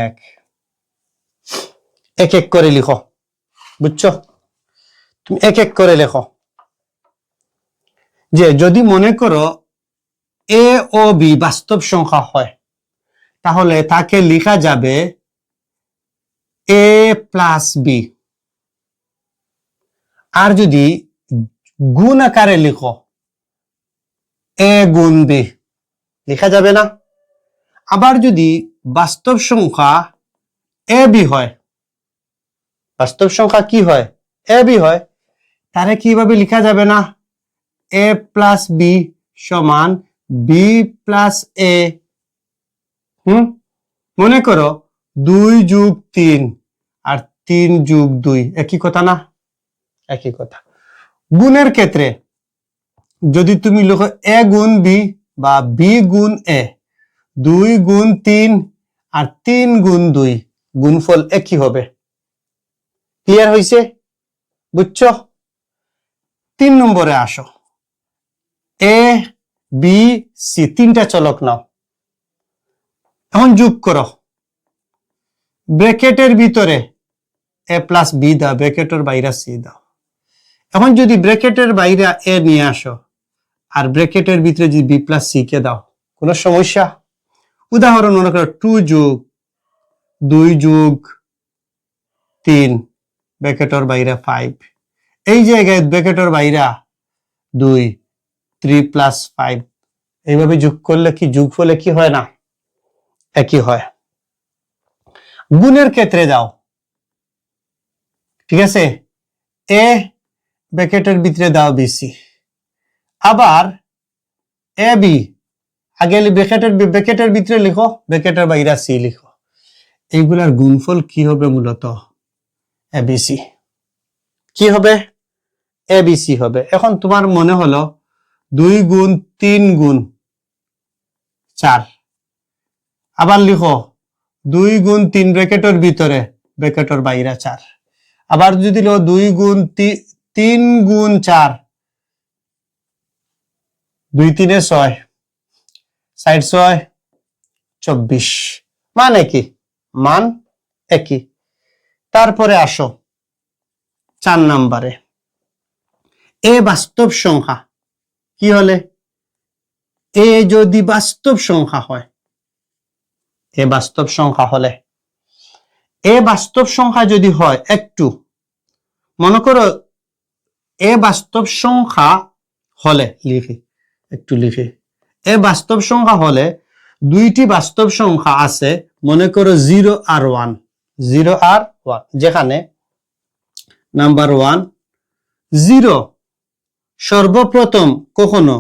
এক এক করে লিখো বুঝছো তুমি এক এক করে লেখো যে যদি মনে করো এ ও বি বাস্তব সংখ্যা হয় তাহলে তাকে লেখা যাবে এ প্লাস বি আর যদি গুণ আকারে লিখো এ গুণ বি লেখা যাবে না আবার যদি বাস্তব সংখ্যা এ বি হয় বাস্তব সংখ্যা কি হয় এ বি হয় তাহলে কিভাবে লেখা যাবে না এ প্লাস বি সমান বি প্লাস এ মনে করো 2+3 আর 3+2 একই কথা না একই কথা গুণের ক্ষেত্রে যদি তুমি লিখো এ গুণ বি বা বি গুণ এ 2×3 আর 3×2 গুণফল একই হবে ক্লিয়ার হইছে বুঝছো 3 নম্বরে আসো এ বি সি তিনটা চলক নাও এখন যোগ করো ব্র্যাকেটের ভিতরে এ প্লাস বি দাও ব্র্যাকেটের বাইরে সি দাও এখন যদি ব্র্যাকেটের বাইরে এ নিয়ে আসো আর ব্র্যাকেটের ভিতরে যদি বি প্লাস সি কে দাও কোনো সমস্যা উদাহরণ মনে করো 2+2+3 ব্র্যাকেটের বাইরে 5, এই জায়গায় ব্র্যাকেটের বাইরে 2, 3 + 5, এইভাবে যোগ করলে কি যোগফলে কি হয় না একই হয়। গুণের ক্ষেত্রে যাও, ঠিক আছে, এ ব্র্যাকেটের ভিতরে দাও বিসি, আবার এ বি আগে ব্র্যাকেটের ভিতরে লিখো, ব্র্যাকেটের বাইরে সি লিখো, এইগুলার গুণফল কি হবে মূলত এবিসি। কি হবে এবিসি হবে। এখন তোমার মনে হলো 2 গুণ 3 গুণ 4, আবার লিখো 2 গুণ 3 ব্র্যাকেটের ভিতরে ব্র্যাকেটের বাইরে 4, আবার যদি লিখো 2 গুণ 3 গুণ 4, 2 3 6, 6 6 24, মানে কি মান একই। তারপরে আসো 4 নম্বরে, এ বাস্তব সংখ্যা কি হলে, এ যদি বাস্তব সংখ্যা হয়, এ বাস্তব সংখ্যা হলে, এ বাস্তব সংখ্যা যদি হয়, একটু মনে করো এ বাস্তব সংখ্যা হলে, লিখি একটু লিখি, এ বাস্তব সংখ্যা হলে দুইটি বাস্তব সংখ্যা আছে, মনে করো 0 আর 1, 0 আর 1, যেখানে নাম্বার 1 0 সর্বপ্রথম কখনো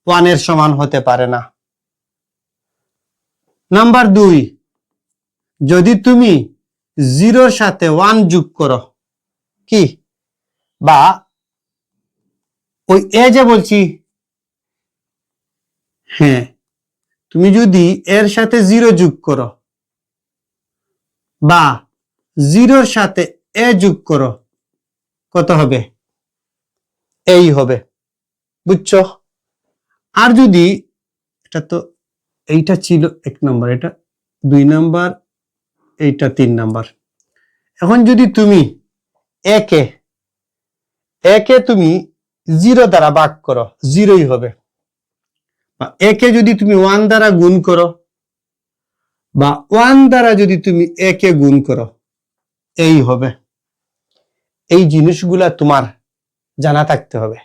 1 এর সমান হতে পারে না। নাম্বার 2, যদি তুমি 0 এর সাথে 1 যোগ করো, কি বা ওই এ যে বলছি, হ্যাঁ, তুমি যদি এর সাথে 0 যোগ করো বা 0 এর সাথে এ যোগ করো, কত হবে এই হবে, বুঝছো? আর যদি এটা তো এইটা ছিল 1 নম্বর, এটা 2 নম্বর, এইটা 3 নম্বর। এখন যদি তুমি একে তুমি 0 দ্বারা ভাগ করো, 0ই হবে। একে যদি তুমি 1 দ্বারা গুণ করো বা 1 দ্বারা যদি তুমি একে গুণ করো, এই হবে। এই জিনিসগুলা তোমার জানা থাকতে হবে,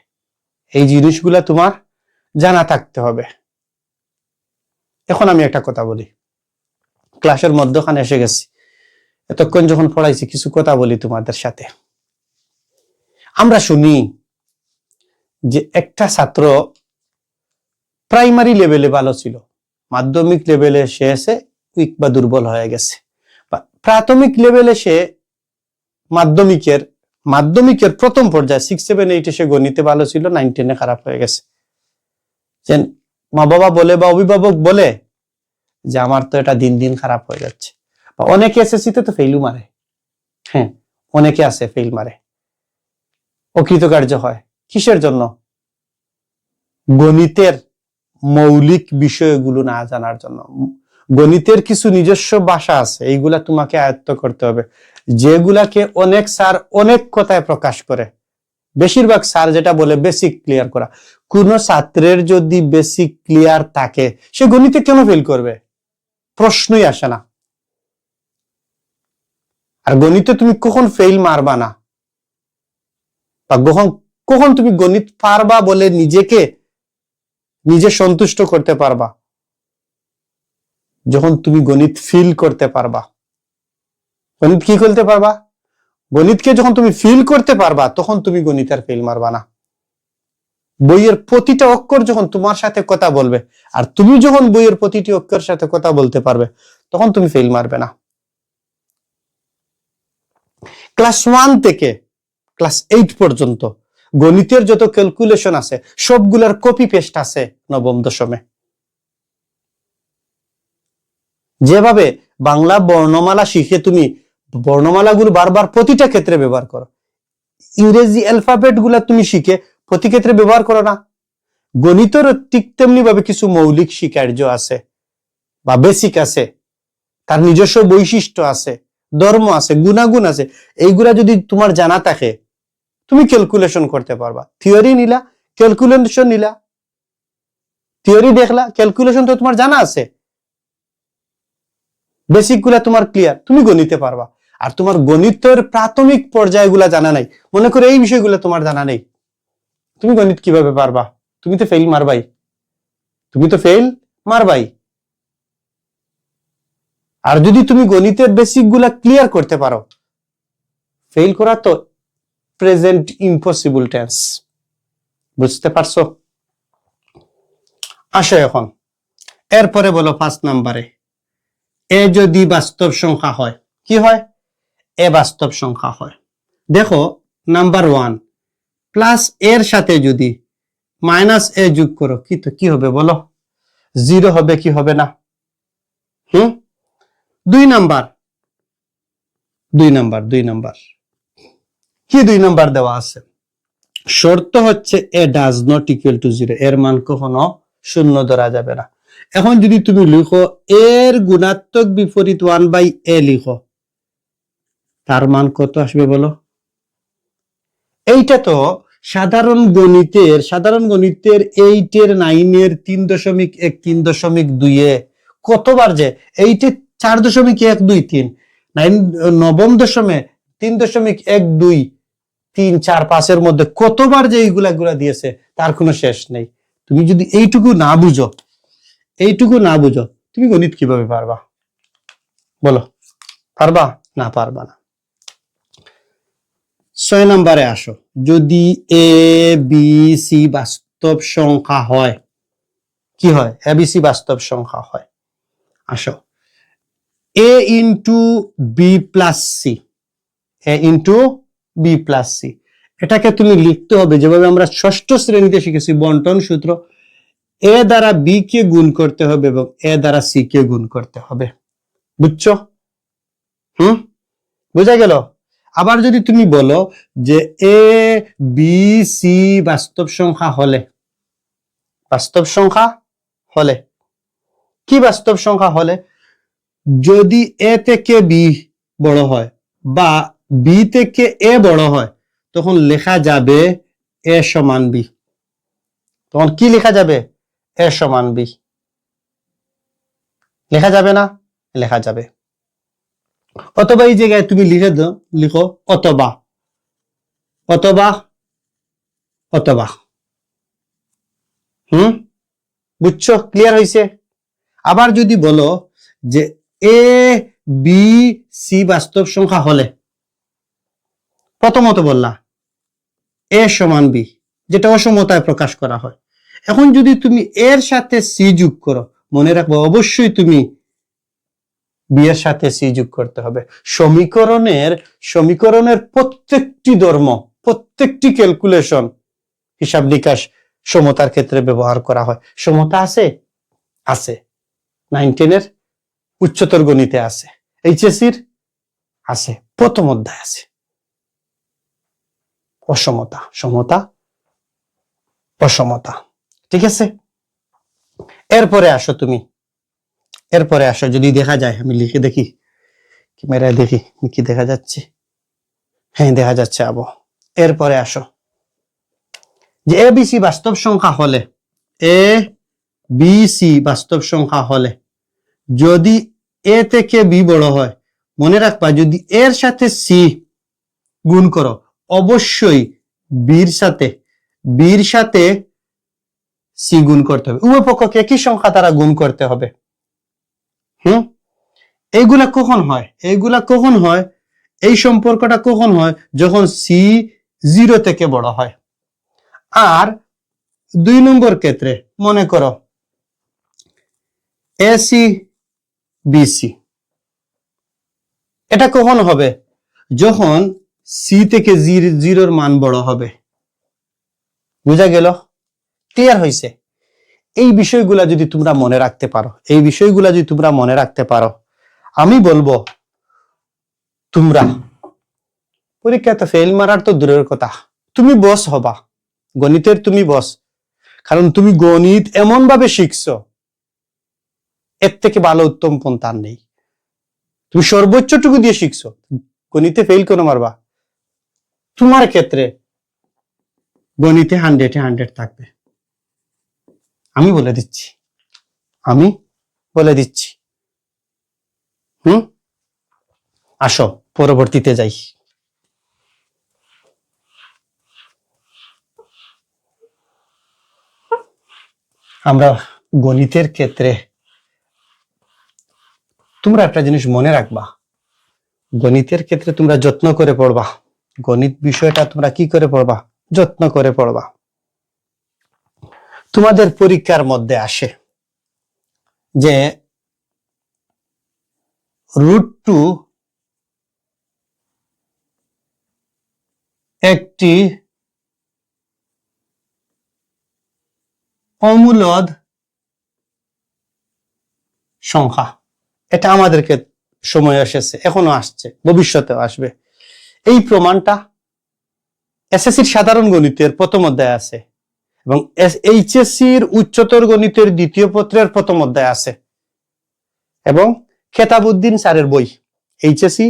এই জিনিসগুলা তোমার জানা থাকতে হবে। এখন আমি একটা কথা বলি, ক্লাসের মধ্যখানে এসে গেছি, এতক্ষণ যখন পড়াইছি কিছু কথা বলি তোমাদের সাথে। আমরা শুনি যে একটা ছাত্র প্রাইমারি লেভেলে ভালো ছিল, মাধ্যমিক লেভেলে সে এসে উইক বা দুর্বল হয়ে গেছে, বা প্রাথমিক লেভেলে সে মাধ্যমিকের প্রথম পর্যায়ে 6 7 8 সে গণিতে ভালো ছিল, 9 10 খারাপ হয়ে গেছে। মা বাবা বলে বা অভিভাবক বলে যে আমার তো এটা দিন দিন খারাপ হয়ে যাচ্ছে, বা অনেকে এসএসসিতে তো ফেইলু মারে, হ্যাঁ অনেকে আছে ফেইল মারে, অকৃতকার্য হয়। কিসের জন্য? গণিতের মৌলিক বিষয়গুলো না জানার জন্য। গণিতের কিছু নিজস্ব ভাষা আছে, এইগুলা তোমাকে আয়ত্ত করতে হবে, যেগুলাকে অনেক স্যার অনেক কথায় প্রকাশ করে। বেশিরভাগ স্যার যেটা বলে বেসিক ক্লিয়ার করা। কোন ছাত্রের যদি বেসিক ক্লিয়ার থাকে, সে গণিতে কেন ফেল করবে? প্রশ্নই আসে না। আর গণিতে তুমি কখন ফেল মারবা না, বা কখন তুমি গণিত পারবা বলে নিজে সন্তুষ্ট করতে পারবা? যখন তুমি গণিত ফিল করতে পারবা। গণিত কি করতে পারবা? গণিতকে যখন তুমি ফিল করতে পারবা, তখন তুমি গণিত আর ফেল মারবা না। বইয়ের প্রতিটা অক্ষর যখন তোমার সাথে কথা বলবে, আর তুমি যখন বইয়ের প্রতিটি অক্ষরের সাথে কথা বলতে পারবে, তখন তুমি ফেল মারবে না। ক্লাস 1 থেকে ক্লাস 8 পর্যন্ত গণিতের যত ক্যালকুলেশন আছে সবগুলার কপি পেস্ট আছে নবম দশমে। যেভাবে বাংলা বর্ণমালা শিখে তুমি বর্ণমালাগুলো বারবার প্রতিটা ক্ষেত্রে ব্যবহার করো, ইংরেজি অ্যালফাবেট গুলা তুমি শিখে প্রতি ক্ষেত্রে ব্যবহার করো না, গণিতেরও ঠিক তেমনি ভাবে কিছু মৌলিক শিকার্য আছে বা বেসিক আছে, তার নিজস্ব বৈশিষ্ট্য আছে, ধর্ম আছে, গুণাগুণ আছে। এইগুলা যদি তোমার জানা থাকে, তুমি ক্যালকুলেশন করতে পারবা। থিওরি নিলা, ক্যালকুলেশন নিলা, থিওরি দেখলা, ক্যালকুলেশন তো তোমার জানা আছে, বেসিক গুলা তোমার ক্লিয়ার, তুমি গণিতে পারবা। আর তোমার গণিতের প্রাথমিক পর্যায়গুলা জানা নাই, মনে করো এই বিষয়গুলো তোমার জানা নেই, তুমি গণিত কিভাবে পারবা? তুমি তো ফেল মারবাই, তুমি তো ফেল মারবাই। আর যদি তুমি গণিতের বেসিক গুলা ক্লিয়ার করতে পারো, ফেল করা তো প্রেজেন্ট ইম্পসিবল টেন্স। বুঝতে পারছো? আসো এখন এরপরে বলো 5 নম্বরে, এ যদি বাস্তব সংখ্যা হয়, কি হয়? এ বাস্তব সংখ্যা হয়। দেখো নাম্বার 1, প্লাস এর সাথে যদি মাইনাস এ যোগ করো, কি হবে বলো? 0 হবে কি হবে না? 2 নাম্বার কি 2 নাম্বার দেওয়া আছে? শর্ত হচ্ছে এ ডাজ নট ইকুয়াল টু 0, এর মান কখনো শূন্য ধরা যাবে না। এখন যদি তুমি লিখো এর গুণাত্মক বিপরীত 1/a লিখো, তার মান কত আসবে বলো? এইটা তো সাধারণ গণিতের 8 এর 9 এর 3.1 3.2 এ কতবার যে 8 এ 4.123 নবম দশমে 3.12 3 4 5 এর মধ্যে কতবার যে এইগুলা দিয়েছে তার কোনো শেষ নেই। তুমি যদি এইটুকু না বুঝো, তুমি গণিত কিভাবে পারবা বলো? পারবা না? পারবা না। 6 নম্বরে আসো, যদি এ বি সি বাস্তব সংখ্যা হয়, কি হয়? এ বি সি বাস্তব সংখ্যা হয়। আসো, এ ইন্টু বি প্লাস সি, এটাকে তুমি লিখতে হবে যেভাবে আমরা ষষ্ঠ শ্রেণীতে শিখেছি, বন্টন সূত্র। এ দ্বারা বি কে গুণ করতে হবে এবং এ দ্বারা সি কে গুণ করতে হবে। বুঝছো? বোঝা গেল? আবার যদি তুমি বলো যে এ বি সি বাস্তব সংখ্যা হলে, কি বাস্তব সংখ্যা হলে? যদি এ থেকে বি বড় হয় বা বি থেকে এ বড় হয়, তখন লেখা যাবে এ সমান বি। তখন কি লেখা যাবে? এ সমান বি। লেখা যাবে না? লেখা যাবে। অথবা এই জায়গায় তুমি লিখো অথবা, বুঝছো? ক্লিয়ার হয়েছে? আবার যদি বলো যে এ বি সি বাস্তব সংখ্যা হলে, প্রথমত বললা এ সমান বি, যেটা অসমতায় প্রকাশ করা হয়। এখন যদি তুমি এর সাথে সি যোগ করো, মনে রাখবো অবশ্যই তুমি বি এর সাথে সি যোগ করতে হবে। সমীকরণের প্রত্যেকটি ধর্ম, প্রত্যেকটি ক্যালকুলেশন, হিসাব নিকাশ সমতার ক্ষেত্রে ব্যবহার করা হয়। সমতা আছে 9-10 এর উচ্চতর গণিতে আছে, এইচএসসির আছে, প্রথম অধ্যায় আছে অসমতা, সমতা, অসমতা। ঠিক আছে? এরপরে আসো, যদি দেখা যায়, আমি লিখে দেখি, ক্যামেরায় দেখি কি দেখা যাচ্ছে। হ্যাঁ, দেখা যাচ্ছে আবো। এরপরে আসো, যে এ বি সি বাস্তব সংখ্যা হলে, এ বি সি বাস্তব সংখ্যা হলে যদি এ থেকে বি বড় হয়, মনে রাখবা যদি এর সাথে সি গুণ করো, অবশ্যই বির সাথে সি গুণ করতে হবে। উভয় পক্ষকে একই সংখ্যা দ্বারা গুণ করতে হবে। এইগুলা কখন হয়? এই সম্পর্কটা কখন হয়? যখন সি 0 থেকে বড় হয়। আর 2 নম্বর ক্ষেত্রে মনে করো এসি বিসি, এটা কখন হবে? যখন সি থেকে জিরোর মান বড় হবে। বুঝা গেল? ক্লিয়ার হয়েছে? এই বিষয়গুলা যদি তোমরা মনে রাখতে পারো, আমি বলবো তোমরা পরীক্ষাতে ফেল মারার তো দূরের কথা, তুমি বস হবা, গণিতের তুমি বস। কারণ তুমি গণিত এমন ভাবে শিখছো, এর থেকে ভালো উত্তম পন্থা নেই। তুমি সর্বোচ্চটুকু দিয়ে শিখছো, গণিতে ফেল কেন মারবা? তোমার ক্ষেত্রে গণিতে 100 থাকবে। আমি বলে দিচ্ছি। আসো পরবর্তীতে যাই। আমরা গণিতের ক্ষেত্রে তোমরা একটা জিনিস মনে রাখবা, গণিতের ক্ষেত্রে তোমরা যত্ন করে পড়বা। গণিত বিষয়টা তোমরা কি করে পড়বা? যত্ন করে পড়বা। তোমাদের পরীক্ষার মধ্যে আসে যে √2 একটি অমূলদ সংখ্যা। এটা আমাদেরকে সময় এসেছে, এখনো আসছে, ভবিষ্যতেও আসবে। এই প্রমাণটা এসএসসির সাধারণ গণিতের প্রথম অধ্যায় আছে এবং এইচএসসির উচ্চতর গণিতের দ্বিতীয় পত্রের প্রথম অধ্যায় আছে এবং খেতাবউদ্দিন স্যারের বই, এইচএসসি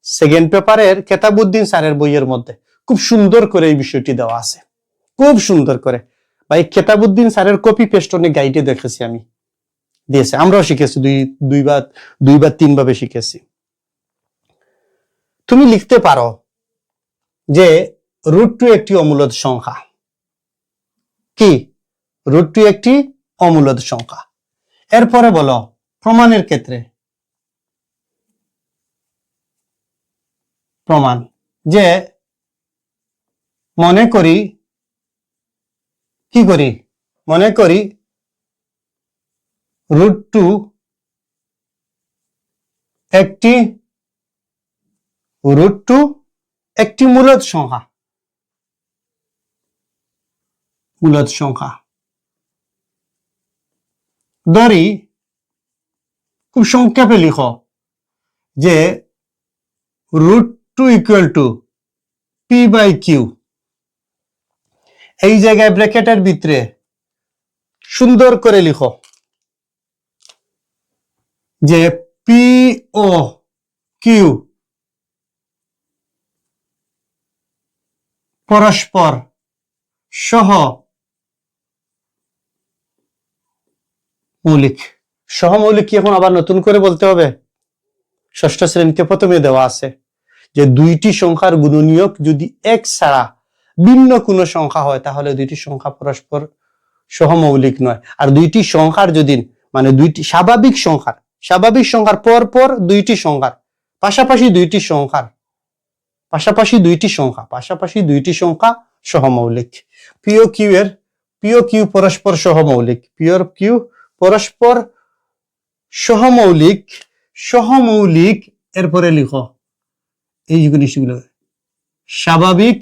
সেকেন্ড পেপারের খেতাবউদ্দিন স্যারের বইয়ের মধ্যে খুব সুন্দর করে এই বিষয়টি দেওয়া আছে, খুব সুন্দর করে। ভাই খেতাবউদ্দিন স্যারের কপি পেস্ট অনেক গাইডে দেখেছি আমি, দিয়েছে, আমরাও শিখেছি, দুইবার তিনভাবে শিখেছি। তুমি লিখতে পারো যে √2 একটি অমূলদ সংখ্যা। কি? √2 একটি অমূলদ সংখ্যা। এরপরে বলো প্রমাণের ক্ষেত্রে, প্রমাণ যে মনে করি, কি করি? মনে করি √2 একটি মূলদ সংখ্যা, মূলদ সংখ্যা। ধরি, খুব সংক্ষেপে লিখো যে √2 = p/q। এই জায়গায় ব্র্যাকেটের ভিতরে সুন্দর করে লিখো যে পি ও কিউ পরস্পর সহ মৌলিক। সহমৌলিক কি এখন আবার নতুন করে বলতে হবে? ষষ্ঠ শ্রেণীতে প্রথমে দেওয়া আছে যে দুইটি সংখ্যার গুণনীয়ক যদি এক ছাড়া ভিন্ন কোনো সংখ্যা হয় তাহলে দুইটি সংখ্যা পরস্পর সহমৌলিক নয়। আর দুইটি সংখ্যার যদি, মানে দুইটি স্বাভাবিক সংখ্যার পর পর দুইটি সংখ্যার পাশাপাশি দুইটি সংখ্যা সহমৌলিক। পি ও কিউ পরস্পর সহমৌলিক, পরস্পর সহমৌলিক। এরপরে লিখো এই জিনিসগুলো, স্বাভাবিক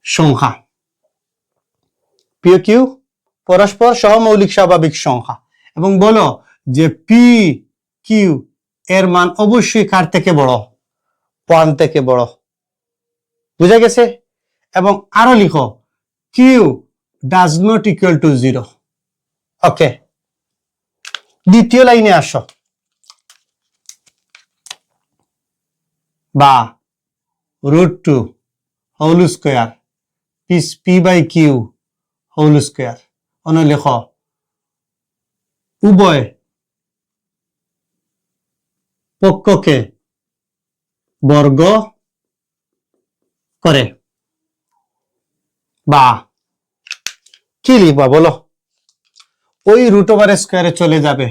সংখ্যা। পি ও কিউ পরস্পর সহমৌলিক স্বাভাবিক সংখ্যা। এবং বলো যে পি কিউ এর মান অবশ্যই কার থেকে বড়? 1 থেকে বড়। বুঝা গেছে? এবং আরো লিখো Q does not equal to 0। Okay, দ্বিতীয় লাইনে আসো। বা √2 whole square p/q whole square. অন্য লেখ উভয় পক্ষকে বর্গ করে। বা কি লিখবা বলো? ওই √/স্কয়ারে চলে যাবে,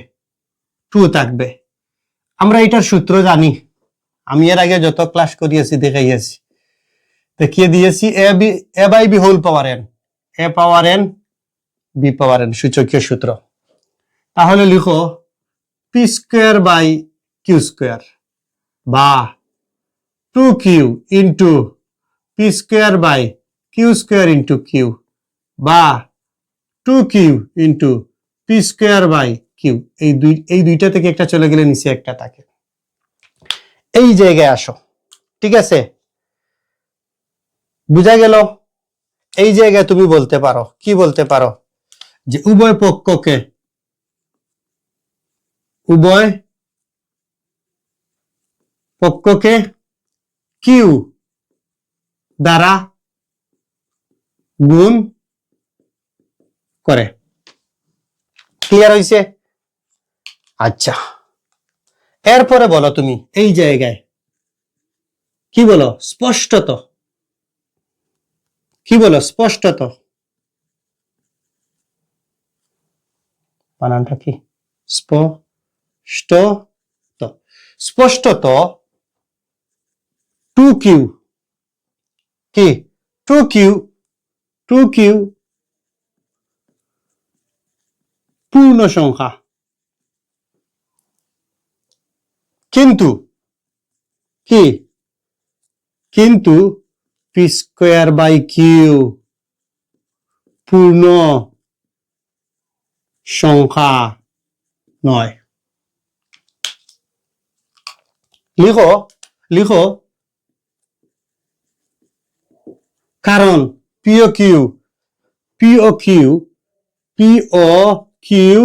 2 থাকবে। আমরা এটার সূত্র জানি, আমি এর আগে যত ক্লাস করিয়েছি দেখাইয়াছি, দেখিয়ে দিয়েছি। a/b whole power n, a power n b power n সূচকীয় সূত্র। তাহলে লিখো p²/q² বা 2q ইন্টু p²/q² বা 2q ইন্টু p²/q। এই দুইটা থেকে একটা চলে গেলে নিচে একটা থাকে। এই জায়গায় আসো, ঠিক আছে? বুঝা গেল? এই জায়গায় তুমি বলতে পারো, কি বলতে পারো? যে উভয় পক্ষকে কিউ দ্বারা গুণ করে। ক্লিয়ার হয়েছে? আচ্ছা, এরপরে বলো তুমি এই জায়গায় কি বলো? স্পষ্টত। কি বলো? স্পষ্টত। বানানটা কি? স্পষ্টত। স্পষ্টত টু কিউ। কি? Two Q. টু কিউ পূর্ণ সংখ্যা। কিন্তু কি? কিন্তু পি স্কোয়ার বাই কিউ পূর্ণ সংখ্যা নয়। লিখো, লিখো। কারণ পিও কিউ, পিও কিউ, পিও কিউ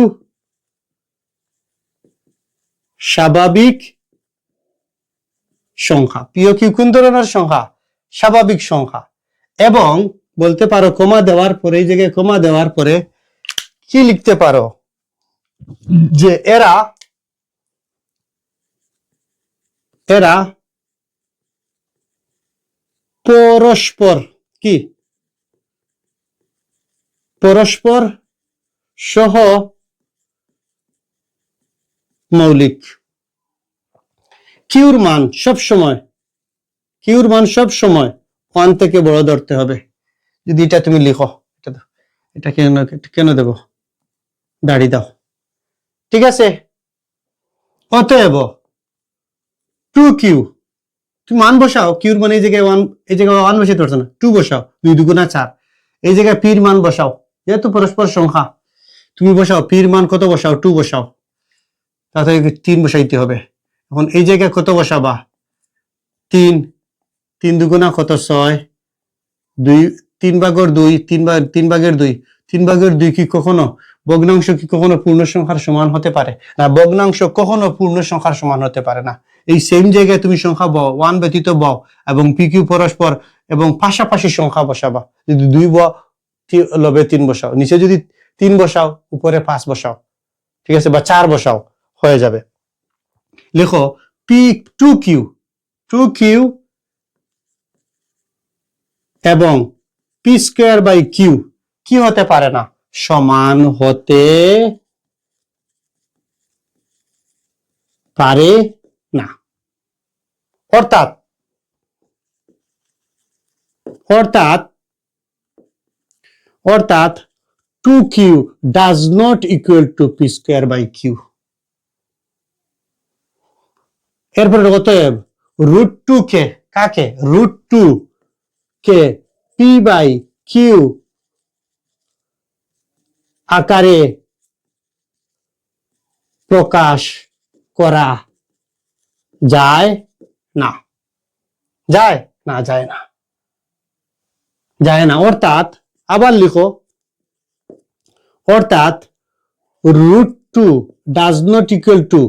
স্বাভাবিক সংখ্যা। পিও কিউ কোন ধরনের সংখ্যা? স্বাভাবিক সংখ্যা। এবং বলতে পারো কমা দেওয়ার পরে, এই জায়গায় কমা দেওয়ার পরে কি লিখতে পারো? যে এরা এরা পরস্পর কি? পরস্পর সহ মৌলিক। কিউর মান সব সময়, কিউর মান সব সময় 1 থেকে বড় ধরতে হবে। যদি এটা তুমি লিখো, এটা কেন কেন দেব? দাড়ি দাও। ঠিক আছে? অতএব টু কিউ, তুমি মান বসাও। কিউর মান এই জায়গায় 1, এই জায়গায় 1 বসাইতে পারছো না, 2 বসাও। 2 দুগুণা 4। এই জায়গায় পির মান বসাও, যেহেতু পরস্পর সংখ্যা। তুমি বসাও পির মান কত? বসাও 2 বসাও। তাহলে 3 বসাইতে হবে। এখন এই জায়গায় কত বসাবা? 3। 3 দুগুণা কত? 6। 2, 3 ভাগের 2, 3 ভাগের 2। 3 ভাগের 2 কি কখনো ভগ্নাংশ কি কখনো পূর্ণ সংখ্যার সমান হতে পারে না? ভগ্নাংশ কখনো পূর্ণ সংখ্যার সমান হতে পারে না। এই সেম জায়গায় তুমি সংখ্যা বও, 1 ব্যতীত বও, এবং পি কিউ পরস্পর এবং পাশাপাশি সংখ্যা বসাবা। যদি 2 বও, লবে 3 বসাও। নিচে যদি 3 বসাও, উপরে 5 বসাও। ঠিক আছে? বা 4 বসাও, হয়ে যাবে। লেখো P two Q, two Q এবং পি স্কোয়ার বাই কিউ কি হতে পারে না? সমান হতে পারে না। অর্থাৎ অর্থাৎ অর্থাৎ two Q does not equal to P square by Q. এরপরে অতএব রুট টু কে কাকে? রুট টু কে পি বাই কিউ আকারে প্রকাশ করা যায় না। যায় না? যায় না, যায় না। অর্থাৎ আবার লিখো, অর্থাৎ root 2 does not equal to,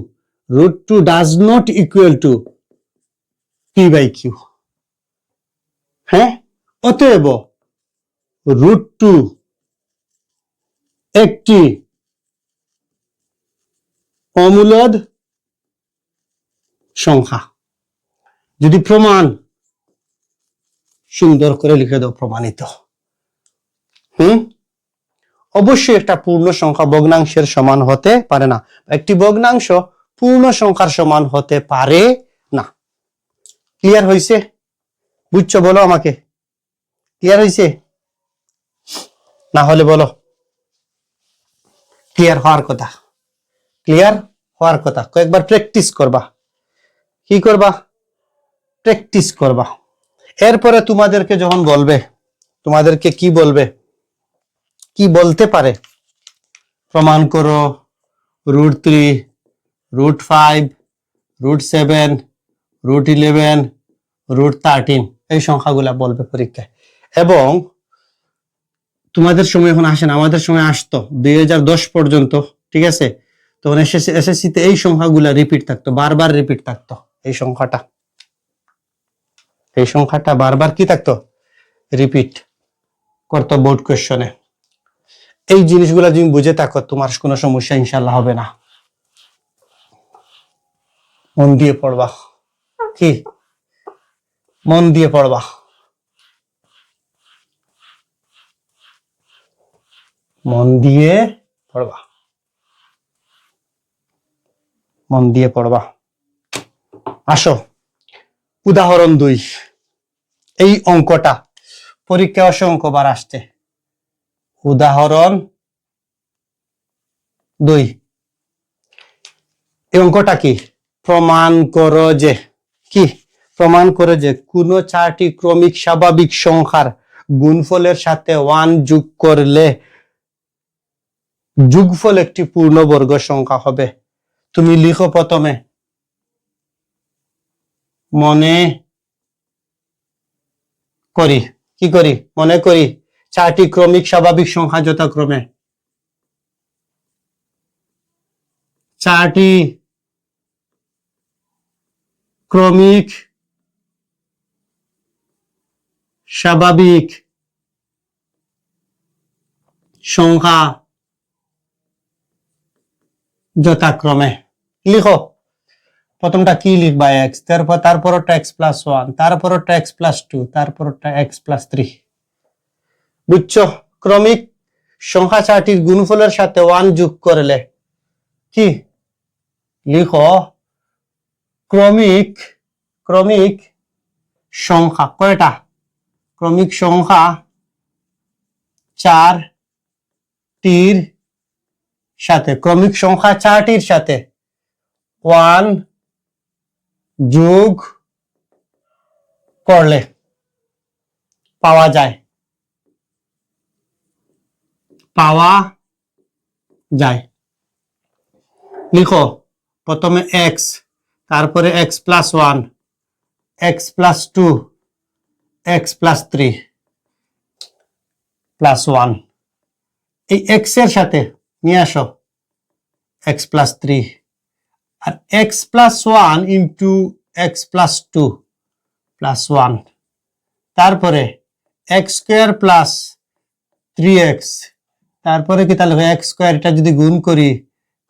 root 2 does not equal to p by q। হ্যাঁ? অতএব root 2 একটি অমূলদ সংখ্যা। যদি প্রমাণ, সুন্দর করে লিখে দাও প্রমাণিত। অবশ্যই একটা পূর্ণ সংখ্যা ভগ্নাংশের সমান হতে পারে না। একটি ভগ্নাংশ পূর্ণ সংখ্যার সমান হতে পারে না। ক্লিয়ার হয়েছে? বুঝছো? বলো আমাকে, ক্লিয়ার হয়েছে? না হলে বলো। ক্লিয়ার হওয়ার কথা, ক্লিয়ার হওয়ার কথা। কয়েকবার প্র্যাকটিস করবা। কি করবা? প্র্যাকটিস করবা। এরপরে তোমাদেরকে যখন বলবে, তোমাদেরকে কি বলবে, কি বলতে পারে? প্রমাণ করো √3, √5, √7, √11, √13 এই সংখ্যাগুলা বলবে পরীক্ষায়। এবং তোমাদের সময় এখন আসে না, আমাদের সময় আসতো 2010 পর্যন্ত। ঠিক আছে? তখন এসএসসিতে এই সংখ্যাগুলা রিপিট থাকতো, বারবার রিপিট থাকতো। এই সংখ্যাটা বারবার কি থাকতো? রিপিট করতো বোর্ড কোয়েশ্চনে। এই জিনিসগুলা তুমি বুঝে থাকো, তোমার কোনো সমস্যা ইনশাল্লাহ হবে না। মন দিয়ে পড়বা। কি মন দিয়ে পড়বা। মন দিয়ে পড়বা। মন দিয়ে পড়বা। আসো উদাহরণ 2। এই অঙ্কটা পরীক্ষা অসংখ্যবার আসছে। উদাহরণ 2। এই অঙ্কটা কি? প্রমাণ করো যে, কি প্রমাণ করে যে কোন 4টি ক্রমিক স্বাভাবিক সংখ্যার গুণফলের সাথে 1 যোগ করলে যোগফল একটি পূর্ণবর্গ সংখ্যা হবে। তুমি লিখো প্রথমে, মনে করি। কি করি? মনে করি 4টি ক্রমিক স্বাভাবিক সংখ্যা যথাক্রমে 4টি ক্রমিক স্বাভাবিক সংখ্যা যথাক্রমে। লিখো প্রথমটা কি লিখবা? এক্স, তারপরটা এক্স প্লাস 1, তারপরটা এক্স প্লাস 2, তারপরটা এক্স প্লাস 3। বুঝছো? ক্রমিক সংখ্যা 4টির গুণফলের সাথে 1 যোগ করলে কি লিখো? ক্রমিক সংখ্যা কয়টা? ক্রমিক সংখ্যা 4টির সাথে, ক্রমিক সংখ্যা 4টির সাথে 1 যোগ করলে পাওয়া যায়। লিখো প্রথমে এক্স, তারপরে x plus 1, x plus 2, x plus 3 plus 1। এই এক্স এর সাথে নিয়ে আসো এক্স প্লাস 3 আর x plus 1 into x plus 2 plus 1। তারপরে এক্স স্কোয়ার প্লাস 3x, তারপরে কি তাহলে এক্স স্কোয়ার, এটা যদি গুণ করি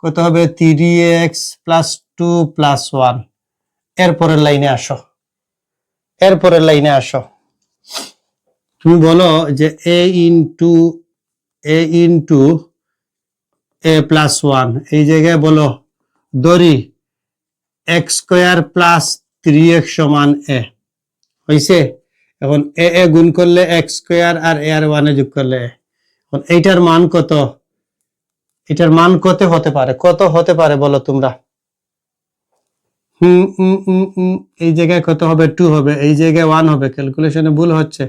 কত হবে? 3x plus 2 plus 1। এরপরের লাইনে আসো। তুমি বলো যে a ইন্টু a প্লাস 1, এই জায়গায় বলো ধরি এক্স স্কোয়ার প্লাস 3x সমান a হয়েছে। এখন এ গুণ করলে এক্স স্কোয়ার আর এ আর 1 যোগ করলে a। এখন এইটার মান কত? এটার মান কত হতে পারে বলো তোমরা? এই জায়গায় কত হবে? 2 হবে, এই জায়গায় 1 হবে, ক্যালকুলেশনে ভুল হচ্ছে।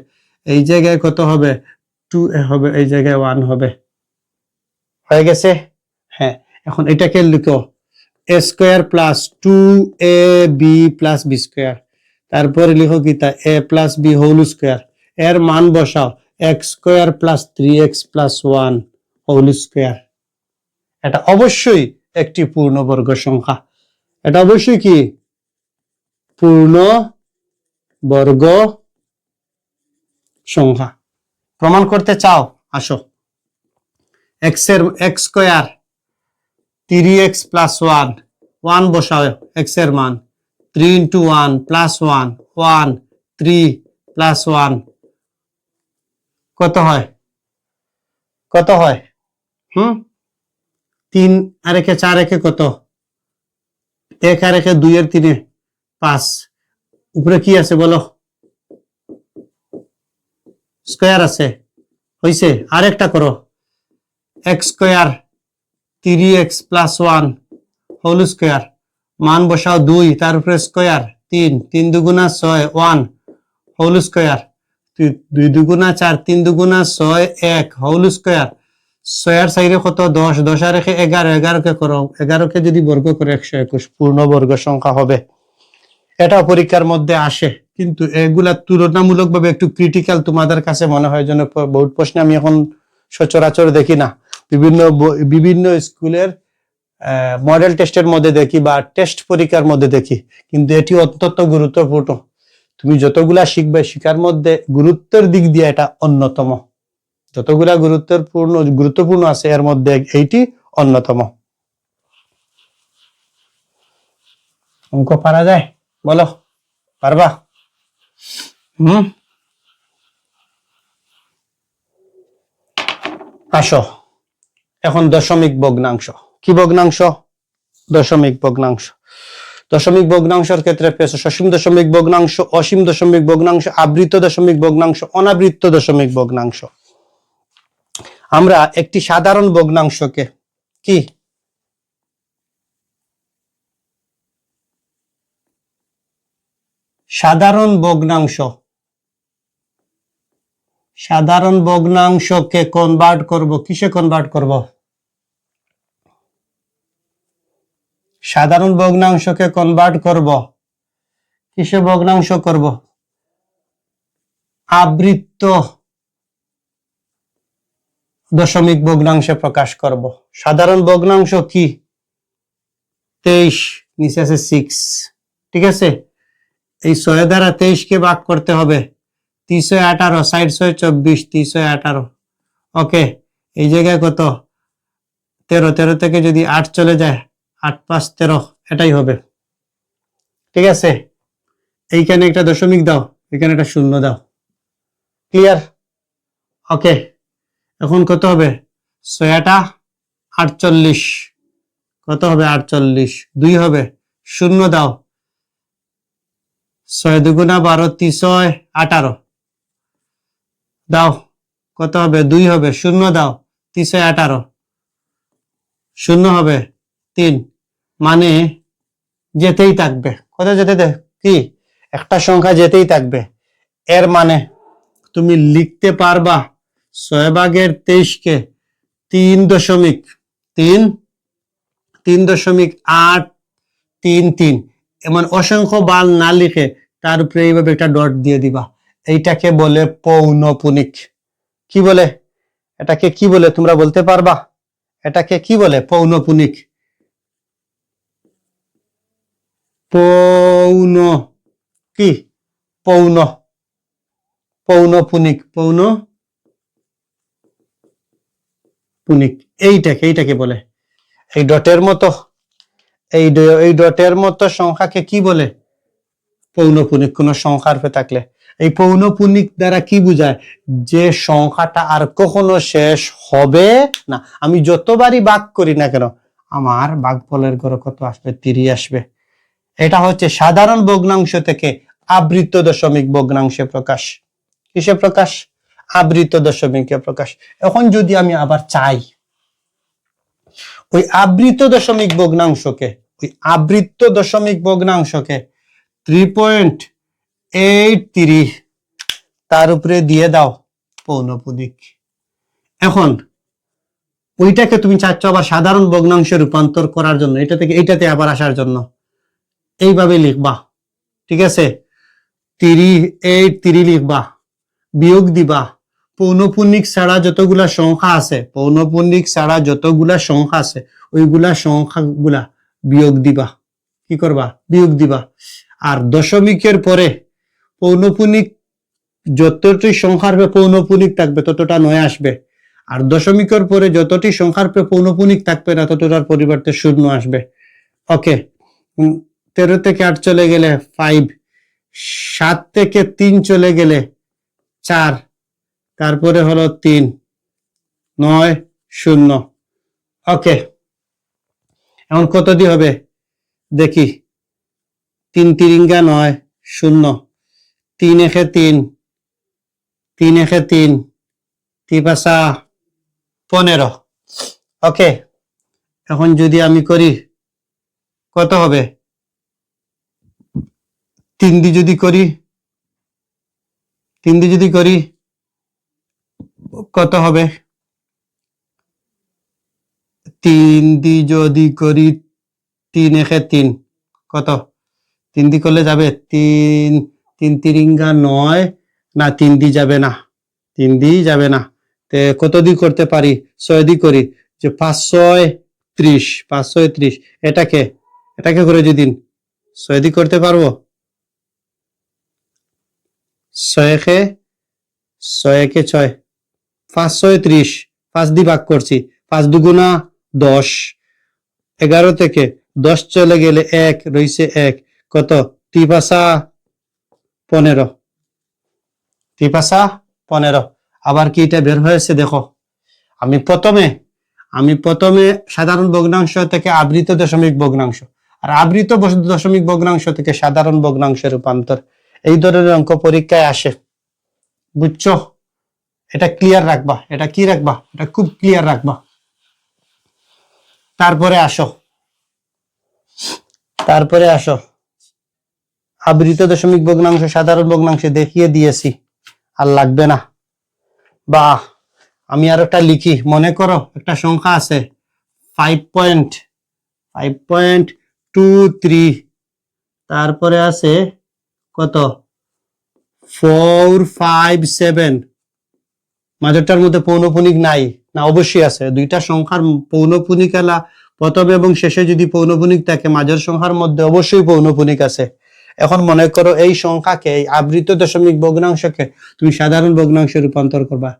এই জায়গায় কত হবে? 2 হবে, এই জায়গায় 1 হবে। হয়ে গেছে? হ্যাঁ, এখন এটাকে লিখো a square plus 2ab plus b square, তারপরে লিখো কি তা a plus b whole square. এর মান বসাও x square plus 3x plus 1 whole square. এটা অবশ্যই একটি পূর্ণবর্গ সংখ্যা। এটা অবশ্যই কি পূর্ণবর্গ সংখ্যা। প্রমাণ করতে চাও? আসো, এক্স স্কোয়ার 3x প্লাস 1 বসাও এক্স এর মান, 3 ইন্টু 1 প্লাস 1, 1 3 প্লাস 1 কত হয়? 3 আর একে 4 একে কত? 1 আর একে 2 এর 3 5। উপরে কি আছে বলো? স্কোয়ার আছে, হইছে। আরেকটা করো, x square 3x plus 1 whole square, মান বসাও 2, তার উপরে স্কোয়ার 3, 3 দুগুণা 6 1 হোল স্কোয়ার, 2 দুগুণা 4, 3 দুগুণা 6 1 হোল স্কোয়ার। 6 সাইডে কত? 10, 10 আর 11, 11 কে করো, 11 কে যদি বর্গ করে 121 পূর্ণবর্গ সংখ্যা হবে। এটা পরীক্ষার মধ্যে আসে, কিন্তু এগুলা তুলনামূলকভাবে একটু ক্রিটিক্যাল তোমাদের কাছে মনে হয় যেন বহুত প্রশ্ন আমি এখন সচরাচর দেখি না। বিভিন্ন স্কুলের মডেল টেস্টের মধ্যে দেখি বা টেস্ট পরীক্ষার মধ্যে দেখি, কিন্তু এটি অত্যন্ত গুরুত্বপূর্ণ। তুমি যতগুলা শিখবে শিখার মধ্যে গুরুত্বের দিক দিয়ে এটা অন্যতম। যতগুলা গুরুত্বপূর্ণ আছে এর মধ্যে এইটি অন্যতম। অঙ্ক পারা যায়? বলো, পারবা? আসো এখন দশমিক ভগ্নাংশ। কি ভগ্নাংশ? দশমিক ভগ্নাংশ। দশমিক ভগ্নাংশের ক্ষেত্রে পেয়েছো সসীম দশমিক ভগ্নাংশ, অসীম দশমিক ভগ্নাংশ, আবৃত দশমিক ভগ্নাংশ, অনাবৃত্ত দশমিক ভগ্নাংশ। আমরা একটি সাধারণ ভগ্নাংশকে কি সাধারণ ভগ্নাংশকে কনভার্ট করব কিসে কনভার্ট করব? সাধারণ ভগ্নাংশকে কনভার্ট করব কিসে ভগ্নাংশ করব? আবৃত্ত দশমিক ভগ্নাংশে প্রকাশ করব। সাধারণ ভগ্নাংশ কি? 23, নিচে আছে 6, ঠিক আছে? এই 6 দ্বারা 23 কে ভাগ করতে হবে। 318, 60, 24, 318। ওকে, এই জায়গায় কত? 13, 13 থেকে যদি 8 চলে যায়, 8 5 13, এটাই হবে। ঠিক আছে, এইখানে একটা দশমিক দাও, এখানে একটা শূন্য দাও। ক্লিয়ার? ওকে, এখন কত হবে? 6 48, কত হবে? 48, 2 হবে, শূন্য দাও। 6 দুগুণা 12, 3 18 দাও, কত হবে? 2 হবে, শূন্য দাও। 318, শূন্য হবে 3, মানে যেতেই থাকবে। কত যেতে কি? একটা সংখ্যা যেতেই থাকবে। এর মানে তুমি লিখতে পারবা 6/23 কে 3.833 এমন অসংখ্য বাল না লিখে তার উপরে এইভাবে একটা ডট দিয়ে দিবা। এইটাকে বলে পৌনঃপুনিক। কি বলে এটাকে? কি বলে তোমরা বলতে পারবা? এটাকে কি বলে? পৌনঃপুনিক। পৌন কি? পৌনঃপুনিক। পৌনঃপুনিক এইটাকে বলে। এই ডটের মতো এই ডটের মতো সংখ্যাকে কি বলে? পৌনঃপুনিক। কোন সংখ্যার উপরে থাকলে এই পৌনঃপুনিক দ্বারা কি বোঝায়? যে সংখ্যাটা আর কখনো শেষ হবে না। আমি যতবারই ভাগ করি না কেন, আমার ভাগফলের ঘরে কত আসবে? 3 আসবে। এটা হচ্ছে সাধারণ ভগ্নাংশ থেকে আবৃত দশমিক ভগ্নাংশে প্রকাশ। কিসে প্রকাশ? আবৃত দশমিকে প্রকাশ। এখন যদি আমি আবার চাই ওই আবৃত দশমিক ভগ্নাংশকে 3.83 তার উপরে দিয়ে দাও পৌনঃপুনিক। এখন ওইটাকে তুমি চাচ্ছ আবার সাধারণ ভগ্নাংশে রূপান্তর করার জন্য, এটা থেকে এইটাতে আবার আসার জন্য এইভাবে লিখবা। ঠিক আছে, 383 লিখবা, বিয়োগ দিবা। পৌনঃপুনিক ছাড়া যতগুলা সংখ্যা আছে ওইগুলা সংখ্যাগুলা বিয়োগ দিবা। কি করবা? বিয়োগ দিবা। আর দশমিকের পরে পৌনঃপুনিক যতটি সংখ্যার পৌনঃপুনিক থাকবে ততটা 9 আসবে। আর দশমিকের পরে যতটি সংখ্যার পৌনঃপুনিক থাকবে না ততটার পরিবর্তে 0 আসবে। ওকে, 13 থেকে 8 চলে গেলে 5, 7 থেকে 3 চলে গেলে 4, তারপরে হলো 3, 9 0। ওকে, এখন কত দিয়ে হবে দেখি? 3 3 9 0, 3 1 3, 3 1 3, 3 5 15। ওকে, এখন যদি আমি করি কত হবে? 3 দিয়ে যদি করি কত হবে? 3 দিয়ে যদি করি 3 1 3, কত? 3 দিয়ে করলে যাবে? 3 3 3 9, না 3 দিয়ে যাবে না, 3 দিয়ে যাবে না। তে কত দিয়ে করতে পারি? 6 দিয়ে করি, যে 5 6 30, 5 6 30। এটাকে করে যদি 6 দিয়ে করতে পারবো? 6 6 6, 5 6 30, 5 দিয়ে ভাগ করছি, 5 দুগুণা 10, 11 থেকে 10 চলে গেলে 1 রইছে 1, কত 3×5 = 15, 3×5 = 15। আবার কি এটা বের হয়েছে দেখো। আমি প্রথমে সাধারণ ভগ্নাংশ থেকে আবৃত দশমিক ভগ্নাংশ, আর আবৃত দশমিক ভগ্নাংশ থেকে সাধারণ ভগ্নাংশে রূপান্তর, এই ধরনের অঙ্ক পরীক্ষায় আসে, বুঝছো? এটা ক্লিয়ার রাখবা, এটা কি রাখবা, এটা খুব ক্লিয়ার রাখবা। তারপরে আসো আবৃত দশমিক ভগ্নাংশ সাধারণ ভগ্নাংশে দেখিয়ে দিয়েছি, আর লাগবে না। বা আমি আর একটা লিখি, মনে করো একটা সংখ্যা আছে 5.23, তারপরে আছে কত 457, মাঝেরটার মধ্যে পৌনঃপুনিক নাই না? অবশ্যই আছে। দুইটা সংখ্যার পৌনঃপুনিক এলা প্রথম এবং শেষে যদি পৌনঃপুনিক থাকে, মাঝের সংখ্যার মধ্যে অবশ্যই পৌনঃপুনিক আছে। এখন মনে করো এই সংখ্যাকে, এই আবৃত দশমিক ভগ্নাংশকে তুমি সাধারণ ভগ্নাংশে রূপান্তর করবা,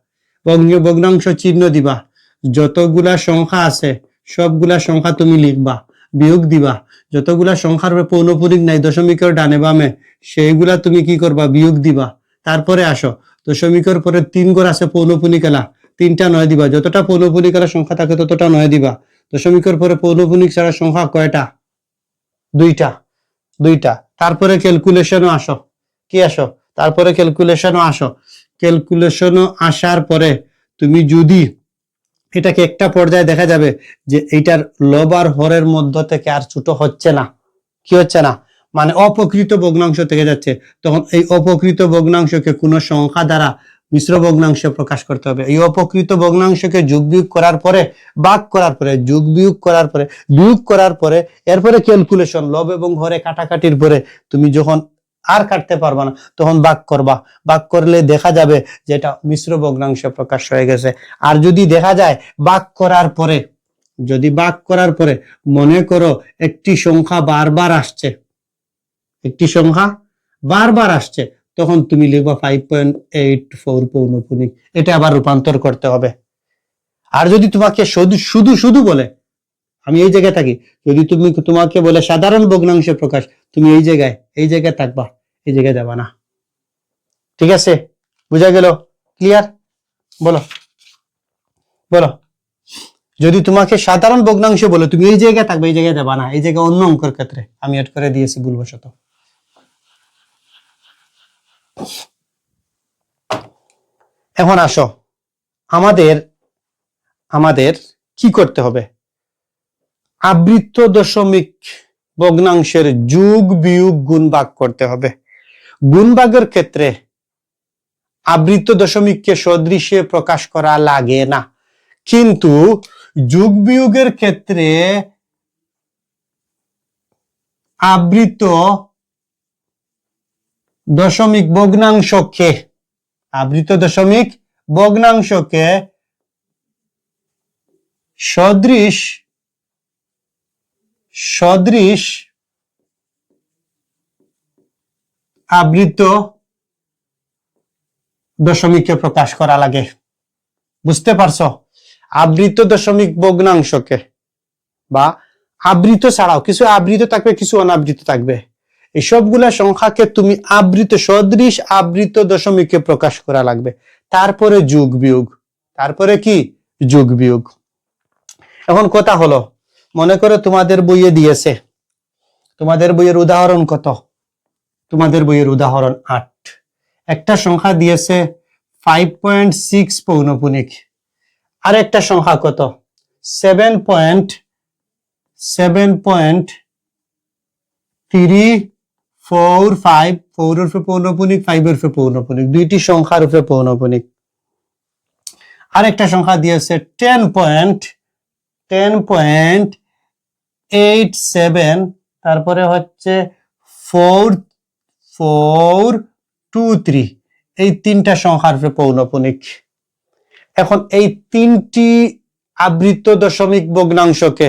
ভগ্নাংশ চিহ্ন দিবা, যতগুলা সংখ্যা আছে সবগুলা সংখ্যা তুমি লিখবা, বিয়োগ দিবা, যতগুলা সংখ্যার পৌনঃপুনিক নাই দশমিকের ডানে বামে সেইগুলা তুমি কি করবা, বিয়োগ দিবা। তারপরে আসো দশমিকের পরে 3 ঘর আছে পৌনঃপুনিক এলা, 3টা 9 দিবা, যতটা পৌনঃপুনিক এলা সংখ্যা থাকে ততটা 9 দিবা। দশমিকের পরে পৌনঃপুনিক ছাড়া সংখ্যা কয়টা? 2টা। তারপরে ক্যালকুলেশনও আসো, তারপরে ক্যালকুলেশনও আসার পরে তুমি যদি এটাকে একটা পর্যায়ে দেখা যাবে যে এইটার লব আর হরের মধ্য থেকে আর ছোট হচ্ছে না, কি হচ্ছে না, মানে অপকৃত ভগ্নাংশ থেকে যাচ্ছে, তখন এই অপকৃত ভগ্নাংশকে কোন সংখ্যা দ্বারা মিশ্র ভগ্নাংশে প্রকাশ করতে হবে। এই অপকৃত ভগ্নাংশকে যোগ বিয়োগ করার পরে, ভাগ করার পরে, যোগ বিয়োগ করার পরে, বিয়োগ করার পরে, এরপরে ক্যালকুলেশন, লব এবং হরে কাটাকাটির পরে তুমি যখন আর কাটতে পারবা না তখন ভাগ করবা, ভাগ করলে দেখা যাবে যে এটা মিশ্র ভগ্নাংশে প্রকাশ হয়ে গেছে। আর যদি দেখা যায় ভাগ করার পরে, মনে করো একটি সংখ্যা বারবার আসছে, তখন তুমি লিখবা 5.84 পৌনঃপুনিক, এটা আবার রূপান্তর করতে হবে। আর যদি তোমাকে শুধু বলে, আমি এই জায়গায় থাকি, যদি তোমাকে বলে সাধারণ ভগ্নাংশে প্রকাশ, তুমি এই জায়গায় থাকবা, এই জায়গায় যাবা না। ঠিক আছে, বুঝা গেল? ক্লিয়ার? বলো। যদি তোমাকে সাধারণ ভগ্নাংশ বলে, তুমি এই জায়গায় থাকবে, এই জায়গায় যাবা না, এই জায়গায় অন্য অঙ্কের ক্ষেত্রে আমি এড করে দিয়েছি ভুলবশত। এখন আসো আমাদের কি করতে হবে? আবৃত দশমিক ভগ্নাংশের যোগ বিয়োগ গুণ ভাগ করতে হবে। গুণ ভাগের ক্ষেত্রে আবৃত দশমিককে সদৃশে প্রকাশ করা লাগে না, কিন্তু যোগ বিয়োগের ক্ষেত্রে আবৃত দশমিক ভগ্নাংশকে সদৃশ আবৃত দশমিককে প্রকাশ করা লাগে। বুঝতে পারছো? আবৃত দশমিক ভগ্নাংশকে, বা আবৃত ছাড়াও কিছু আবৃত থাকবে, কিছু অনাবৃত থাকবে, এই সবগুলা সংখ্যাকে তুমি সদৃশ আবৃত দশমিকে প্রকাশ করা লাগবে। তারপরে যোগ বিয়োগ, এখন কথা হলো, মনে করো তোমাদের বইয়ে দিয়েছে, তোমাদের বইয়ের উদাহরণ কত? তোমাদের বইয়ের উদাহরণ 8, একটা সংখ্যা দিয়েছে 5.6 পৌনঃপুনিক, আর একটা সংখ্যা কত 7.345, 4 এর পৌনঃপুনিক, 5 এর পৌনঃপুনিক, দুইটি সংখ্যার উপরে পৌনঃপুনিক। আর একটা সংখ্যা দিয়েছে 10.87, তারপরে হচ্ছে 423, এই তিনটা সংখ্যার উপরে পৌনঃপুনিক। এখন এই তিনটি আবৃত দশমিক ভগ্নাংশকে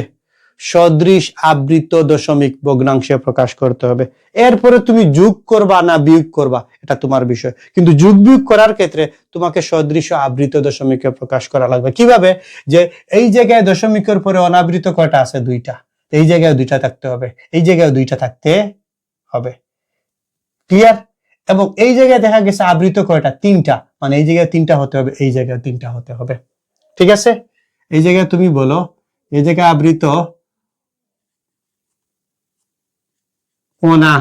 সদৃশ আবৃত দশমিক ভগ্নাংশে প্রকাশ করতে হবে। এরপরে তুমি যোগ করবা না বিয়োগ করবা এটা তোমার বিষয়, কিন্তু যোগ বিয়োগ করার ক্ষেত্রে তোমাকে সদৃশ আবৃত দশমিকে প্রকাশ করা লাগবে। কিভাবে? যে এই জায়গায় দশমিকের পরে অনাবৃত কয়টা আছে? 2টা, এই জায়গায় দুইটা থাকতে হবে, এই জায়গায় দুইটা থাকতে হবে। ক্লিয়ার? এবং এই জায়গায় দেখা গেছে আবৃত কয়টা? তিনটা, মানে এই জায়গায় তিনটা হতে হবে, এই জায়গায় তিনটা হতে হবে। ঠিক আছে? এই জায়গায় তুমি বলো, এই জায়গায় আবৃত কোনা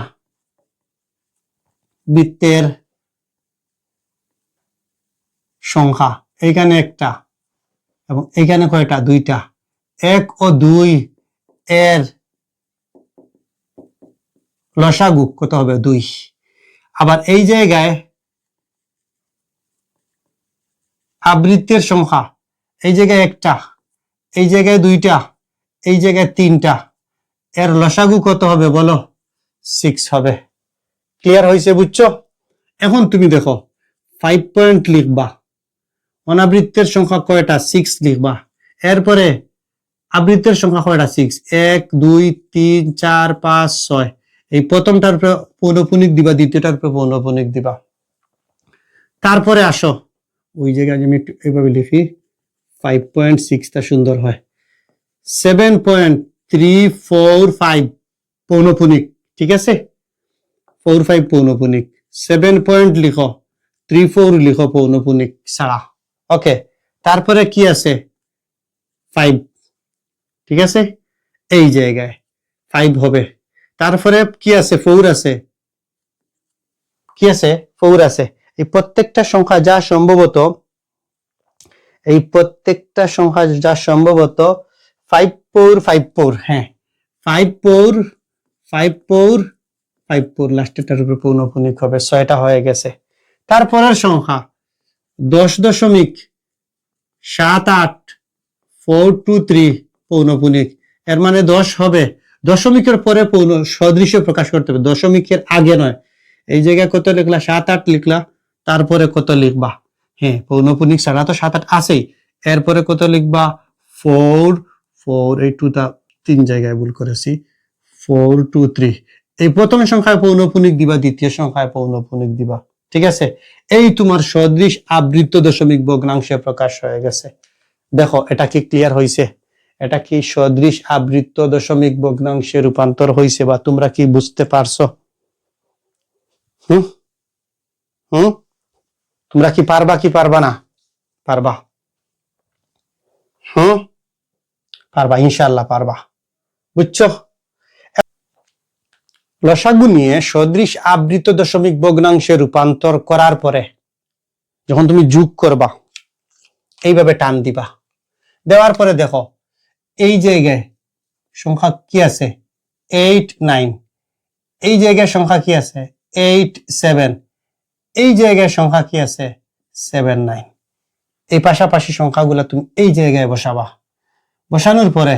বৃত্তের সংখ্যা, এইখানে একটা এবং এইখানে কয়টা? দুইটা। 1 ও 2 এর লসাগু কত হবে? 2। আবার এই জায়গায় আবৃত্তের সংখ্যা, এই জায়গায় একটা, এই জায়গায় দুইটা, এই জায়গায় তিনটা, এর লসাগু কত হবে বলো? 6 হবে। ক্লিয়ার হয়েছে? বুঝছো? এখন তুমি দেখো 5 পয়েন্ট লিখবা, অনাবৃত্তের সংখ্যা কয়টা? 6 লিখবা। এরপরে আবৃত্তের সংখ্যা কয়টা? 6। 1 2 3 4 5 6। এই প্রথমটার উপরে পৌনঃপুনিক দিবা, দ্বিতীয়টার উপরে পৌনঃপুনিক দিবা। তারপরে আসো ওই জায়গায় আমি একটু এইভাবে লিখি, 5.6টা সুন্দর হয়। 7.345 পৌনঃপুনিক, ঠিক আছে? 45 পৌনঃপুনিক। 7 পয়েন্ট লিখো, 34 লিখো পৌনঃপুনিক ছাড়া। ওকে, তারপরে কি আছে? 5, ঠিক আছে? এই জায়গায় 5 হবে। তারপরে কি আছে? 4 আছে। কি আছে? 4 আছে। এই প্রত্যেকটা সংখ্যা যা সম্ভবত, এই প্রত্যেকটা সংখ্যা যা সম্ভবত 5454, হ্যাঁ 545454 লাস্টেরটার উপরে পৌনঃপুনিক হবে। 6টা হয়ে গেছে। তারপরের সংখ্যা 10.78 পৌনঃপুনিক, এর মানে 10 হবে। দশমিকের পরে সদৃশ্য প্রকাশ করতে হবে, দশমিকের আগে নয়। এই জায়গায় কত লিখলা? 7 8 লিখলা। তারপরে কত লিখবা? হ্যাঁ, পৌনঃপুনিক ছাড়া তো 7 8 আছেই। এরপরে কত লিখবা? 4 4, এই 2টা 3 জায়গায় ভুল করেছি। 4 2 3, এই প্রথম সংখ্যায় পৌনঃপুনিক দিবা, দ্বিতীয় সংখ্যায় পৌনঃপুনিক দিবা। ঠিক আছে? এই তোমার সদৃশ আবৃত দশমিক ভগ্নাংশে প্রকাশ হয়ে গেছে। দেখো এটা কি ক্লিয়ার হয়েছে? এটা কি সদৃশ আবৃত দশমিক ভগ্নাংশে রূপান্তর হয়েছে, বা তোমরা কি বুঝতে পারছো? হুম হুম তোমরা কি পারবা কি পারবা না? পারবা? পারবা, ইনশাআল্লাহ পারবা। বুঝছো? লসাগু নিয়ে সদৃশ আবৃত দশমিক ভগ্নাংশে রূপান্তর করার পরে যখন তুমি যোগ করবা, এইভাবে টান দিবা। দেওয়ার পরে দেখো এই জায়গায় সংখ্যা কি আছে? 8 9। এই জায়গায় সংখ্যা কি আছে? 8 7। এই জায়গায় সংখ্যা কি আছে? 7 9। এই পাশাপাশি সংখ্যাগুলো তুমি এই জায়গায় বসাবা। বসানোর পরে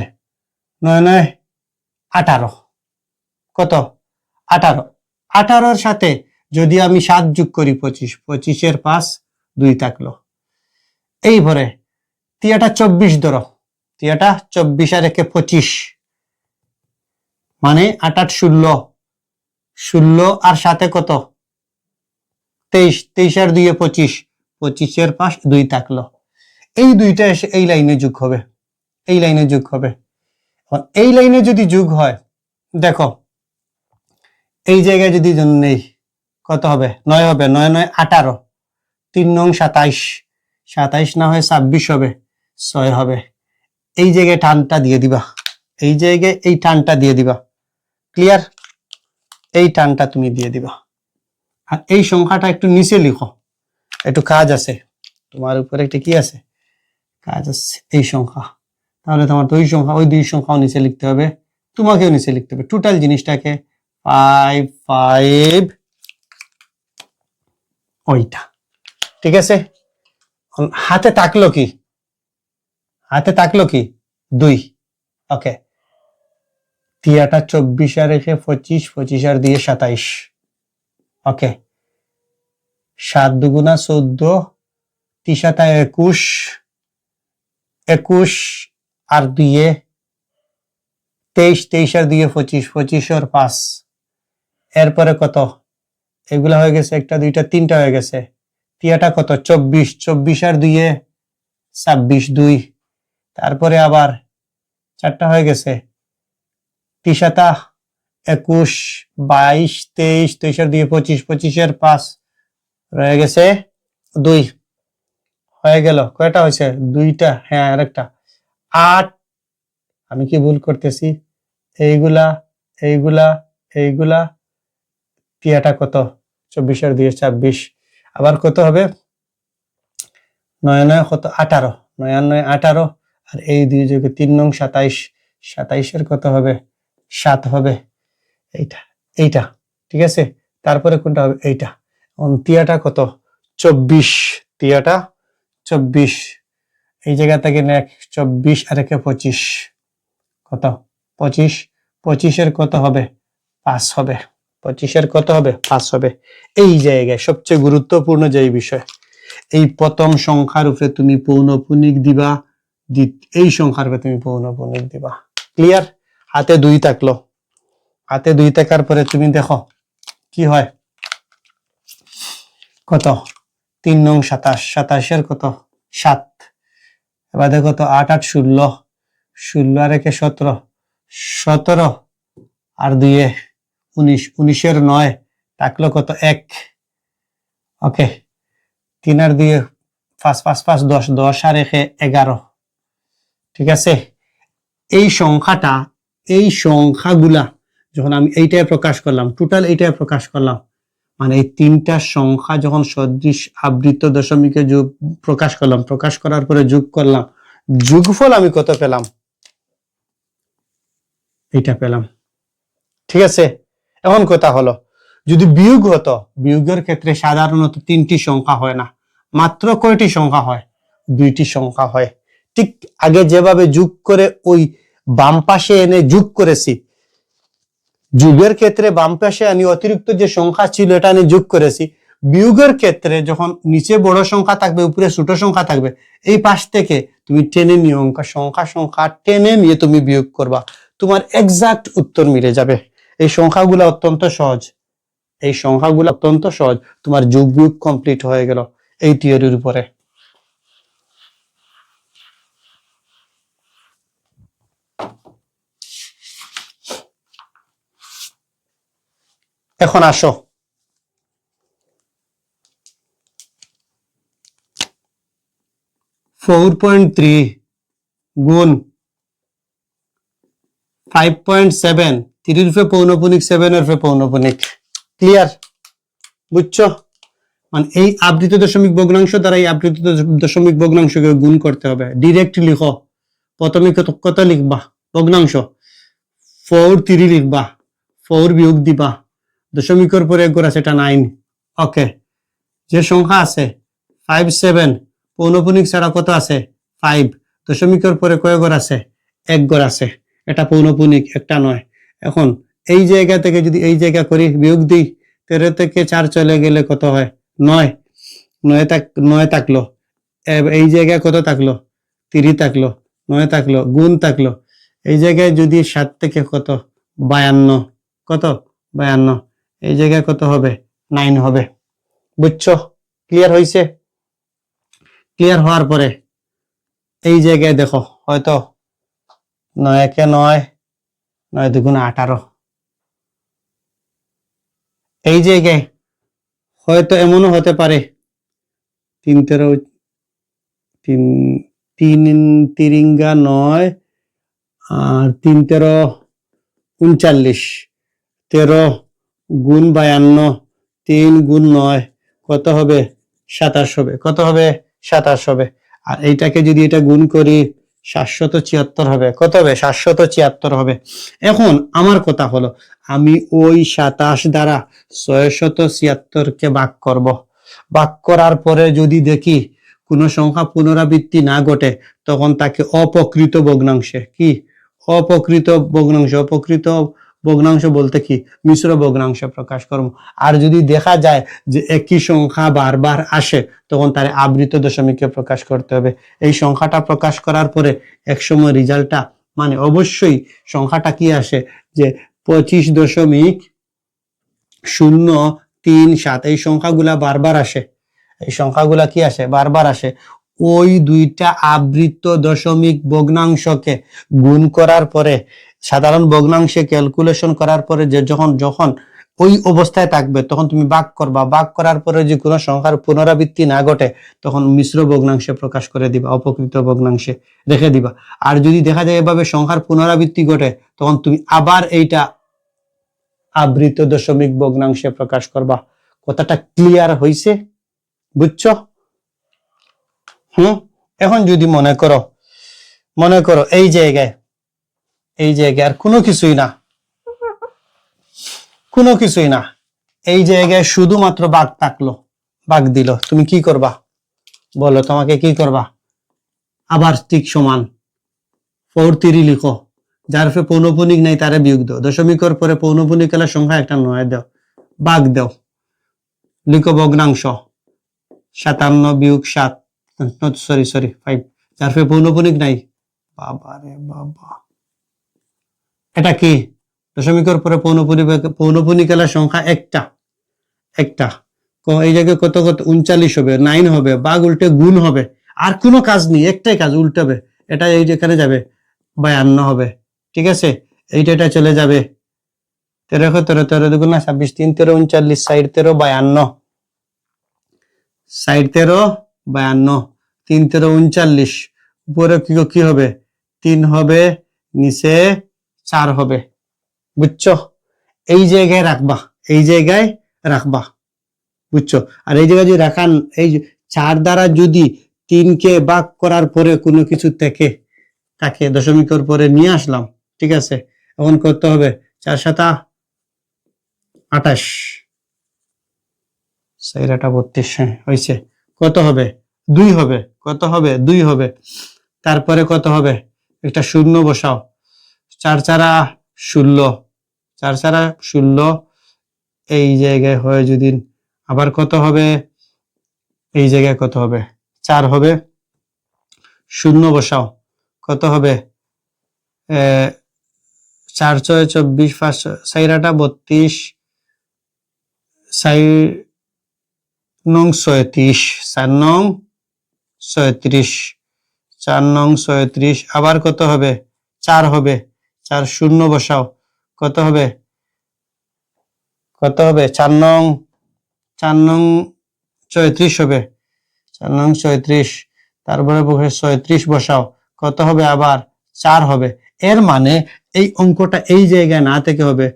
9 9 18, কত? 18। 18-র সাথে যদি আমি 7 যোগ করি 25, 25-এর 5 2 থাকলো। এইবারে তিয়াটা 24 ধরো, তিয়াটা 24 আর 1 25, মানে 8 8 16, 16 আর সাথে কত? 23, 23 আর 2 25, 25-এর 5 2 থাকলো। এই দুইটা এসে এই লাইনে যোগ হবে, এই লাইনে যোগ হবে। এই লাইনে যদি যোগ হয়, দেখো এই জায়গায় যদি নেই, কত হবে? 9 হবে। 9 9 18, 3 9 27, 27 না হয় 26 হবে, 6 হবে। এই জায়গায় টানটা দিয়ে দিবা, এই জায়গায় এই টানটা দিয়ে দিবা। ক্লিয়ার? এই টানটা তুমি দিয়ে দিবা। আর এই সংখ্যাটা একটু নিচে লিখো, একটু কাজ আছে তোমার উপরে, একটা কি আছে? কাজ আছে। এই সংখ্যা, তাহলে তোমার তো ওই সংখ্যা, ওই 2 সংখ্যাও নিচে লিখতে হবে, তোমাকেও নিচে লিখতে হবে। টোটাল জিনিসটাকে 5 5 ওইটা। ঠিক আছে? হাতে থাকলো কি? হাতে থাকলো কি? 2। ওকে, তিয়াটা 24 আর 1 25, 25 আর 2 27। ওকে, 7 দুগুণা 14, 3 7 21, 21 আর 2 23, 23 আর 2 25, 25 আর 5। এরপরে কত? এগুলা হয়ে গেছে, একটা দুইটা তিনটা হয়ে গেছে। তিয়াটা কত? 24, 24 আর 2 26 2। তারপরে আবার 4টা হয়ে গেছে, তিসাতা 21, 22, 23, 23 দিয়ে 25, 25 5 রয়ে গেছে 2 হয়ে গেল। কয়টা হয়েছে? 2টা। হ্যাঁ, আরেকটা 8। আমি কি ভুল করতেছি? এইগুলা এইগুলা এইগুলা টিয়াটা কত? 24 দিয়ে 26। আবার কত হবে? 9 9 কত? 18। 9 9 18। আর এই 2 যোগে 3 9 27। 27 কত হবে? 7 হবে। এইটা এইটা ঠিক আছে। তারপরে কোনটা হবে? এইটা। টিয়াটা কত? 24। টিয়াটা 24। এই জায়গা থেকে 24 আর 25 কত? 25। 25 কত হবে? 5 হবে। 25 কত হবে? 5 হবে। এই জায়গায় সবচেয়ে গুরুত্বপূর্ণ যে বিষয়, এই প্রথম সংখ্যার উপরে তুমি পৌনঃপুনিক দিবা, এই সংখ্যার উপরে তুমি পৌনঃপুনিক দিবা। ক্লিয়ার? হাতে 2 থাকলো। হাতে 2 থাকার পরে তুমি দেখো কি হয়। কত? 3 9 27। 27 কত? 7। এবার দেখো তো 8 8 16। 16 আর 1 17। 17 আর 2 19। 19 9 থাকলো কত? 1। ওকে। 3 আর 2 5 5 5 10। 10 আর 1 11। ঠিক আছে। এই সংখ্যাটা, এই সংখ্যাগুলা যখন আমি এইটাই প্রকাশ করলাম, টোটাল এইটাই প্রকাশ করলাম, মানে এই 3টা সংখ্যা যখন সদৃশ আবৃত দশমিকে যোগ প্রকাশ করলাম, প্রকাশ করার পরে যোগ করলাম, যোগফল আমি কত পেলাম? এইটা পেলাম। ঠিক আছে। এখন কথা হলো, যদি বিয়োগ হতো, বিয়োগের ক্ষেত্রে সাধারণত 3টি সংখ্যা হয় না, মাত্র কয়টি সংখ্যা হয়? 2টি সংখ্যা হয়। ঠিক আগে যেভাবে যোগ করে ওই বাম পাশে এনে যোগ করেছি, যোগের ক্ষেত্রে বাম পাশে আমি অতিরিক্ত যে সংখ্যা ছিল এটা আমি যোগ করেছি। বিয়োগের ক্ষেত্রে যখন নিচে বড় সংখ্যা থাকবে, উপরে ছোট সংখ্যা থাকবে, এই পাশ থেকে তুমি টেনে নিয়ে সংখ্যা টেনে নিয়ে তুমি বিয়োগ করবা, তোমার এক্সাক্ট উত্তর মিলে যাবে। এই সংখ্যাগুলো অত্যন্ত সহজ। এই সংখ্যাগুলো অত্যন্ত সহজ। তোমার যোগ বিয়োগ কমপ্লিট হয়ে গেল এই থিওরির উপরে। এখন আসো, ফোর 4.3 গুণ 5.7, 3 রূপে পৌনঃপুনিক, 7 এর রূপে পৌনঃপুনিক। ক্লিয়ার? বুঝছো? মানে এই আবৃত দশমিক ভগ্নাংশ দ্বারা এই আবৃত দশমিক ভগ্নাংশকে গুণ করতে হবে। ডিরেক্ট লিখো। প্রথমে কত লিখবা? ভগ্নাংশ 4 3 লিখবা, 4 বিয়োগ দিবা, দশমিকের পরে 1 ঘর আছে, এটা 9। ওকে। যে সংখ্যা আছে 5 7, পৌনঃপুনিক ছাড়া কত আছে? 5। দশমিকের পরে কয় ঘর আছে? 1 ঘর আছে, এটা পৌনঃপুনিক, একটা নয়। এখন এই জায়গা থেকে যদি এই জায়গা করি, বিয়োগ দিই, 13 থেকে 4 চলে গেলে কত হয়? 9। 9 থাকলো। এই জায়গায় কত থাকলো? 3 থাকলো। 9 থাকলো, গুণ থাকলো। এই জায়গায় যদি 7 থেকে কত? 52। কত? 52। এই জায়গায় কত হবে? 9 হবে। বুঝছো? ক্লিয়ার হয়েছে? ক্লিয়ার হওয়ার পরে এই জায়গায় দেখো, হয়তো 9 একে 9, 9 দুগুণে 18। এই জায়গায় হয়তো এমনও হতে পারে 3 13, 3 3 তিরিঙ্গা 9 আর 3 13 39, 13 গুণ 52, 3 গুণ 9 কত হবে? 27 হবে। কত হবে? 27 হবে। আর এইটাকে যদি এটা গুণ করি 776 হবে। কত হবে? 776 হবে। এখন আমার কথা হলো, আমি ওই 27 দ্বারা 676 কে ভাগ করব। ভাগ করার পরে যদি দেখি কোনো সংখ্যা পুনরাবৃত্তি না ঘটে, তখন তাকে অপ্রকৃত ভগ্নাংশে, কি অপ্রকৃত ভগ্নাংশ, অপ্রকৃত ভগ্নাংশ বলতে কি মিশ্র ভগ্নাংশ প্রকাশ করব। আর যদি দেখা যায় যে একই সংখ্যা বারবার আসে, তখন তার আবৃত দশমিকে প্রকাশ করতে হবে। এই সংখ্যাটা প্রকাশ করার পরে একসময় রেজাল্টটা, মানে অবশ্যই সংখ্যাটা কি আসে, যে 25.037। এই সংখ্যাগুলা বারবার আসে। এই সংখ্যাগুলা কি আসে? বারবার আসে। ওই দুইটা আবৃত দশমিক ভগ্নাংশকে গুণ করার পরে সাধারণ ভগ্নাংশে ক্যালকুলেশন করার পরে যে যখন যখন ওই অবস্থায় থাকবে তখন তুমি ভাগ করবা, ভাগ করার পরে যে কোনো সংখ্যার পুনরাবৃত্তি না ঘটে তখন মিশ্র ভগ্নাংশে প্রকাশ করে দিবা, অপকৃত ভগ্নাংশে রেখে দিবা। আর যদি দেখা যায় এভাবে সংখ্যার পুনরাবৃত্তি ঘটে তখন তুমি আবার এইটা আবৃত দশমিক ভগ্নাংশে প্রকাশ করবা। কথাটা ক্লিয়ার হইছে? বুঝছো? এখন যদি মনে করো এই জায়গায় আর কোনো কিছুই না, এই জায়গায় শুধুমাত্র ভাগ থাকলো, ভাগ দিল, তুমি কি করবা বলো? তোমাকে কি করবা? আবার ঠিক সমান 4-3 লিখো, যার ফে পৌনপুনিক নাই তারে বিয়োগ দাও, দশমিকের পরে পৌনপুনিক এলা সংখ্যা একটা 9 দাও, ভাগ দাও, লিখো ভগ্নাংশ 57 - 7 সরি 5, যার ফে পৌনপুনিক নাই। বাবা রে বাবা, এটা কি? দশমিকের পরে পৌনপুনিক এলা সংখ্যা একটা এই জায়গায় কত 39 হবে, 9 হবে, ভাগ উল্টে গুণ হবে, আর কোনো কাজ নেই, একটাই কাজ, উল্টাবে। এটা এই যেখানে যাবে 52 হবে, ঠিক আছে? এটা চলে যাবে 13 13 দুগুণ 26, 3 13 39, সাইড 13 52, সাইড 13 52, 3 13 39, উপরে কি হবে? 3 হবে, নিচে 4 হবে। বুঝছো? এই জায়গায় রাখবা, বুঝছো? আর এই জায়গায় যদি রাখান, এই 4 দ্বারা যদি 3 কে ভাগ করার পরে কোনো কিছু তাকে দশমিকের পরে নিয়ে আসলাম, ঠিক আছে? এখন করতে হবে 4 × 7 = 28, 32 হয়েছে। কত হবে? 2 হবে। কত হবে? 2 হবে। তারপরে কত হবে? একটা শূন্য বসাও, 4 × 16, 4 × 16, এই জায়গায় হয় যদি, আবার কত হবে? এই জায়গায় কত হবে? 4 হবে, শূন্য বসাও, কত হবে? 4 × 6 = 24, 5 × 4 = 32, 4 নং 36, 4 নং 36, 4 নং 36, আবার কত হবে? 4 হবে, 4 শূন্য বসাও, কত হবে? 4 নং 34 হবে, 4 নং 34, তারপরে 36 বসাও, কত হবে? আবার 4 হবে। এর মানে এই অঙ্কটা এই জায়গায় না থেকে হবে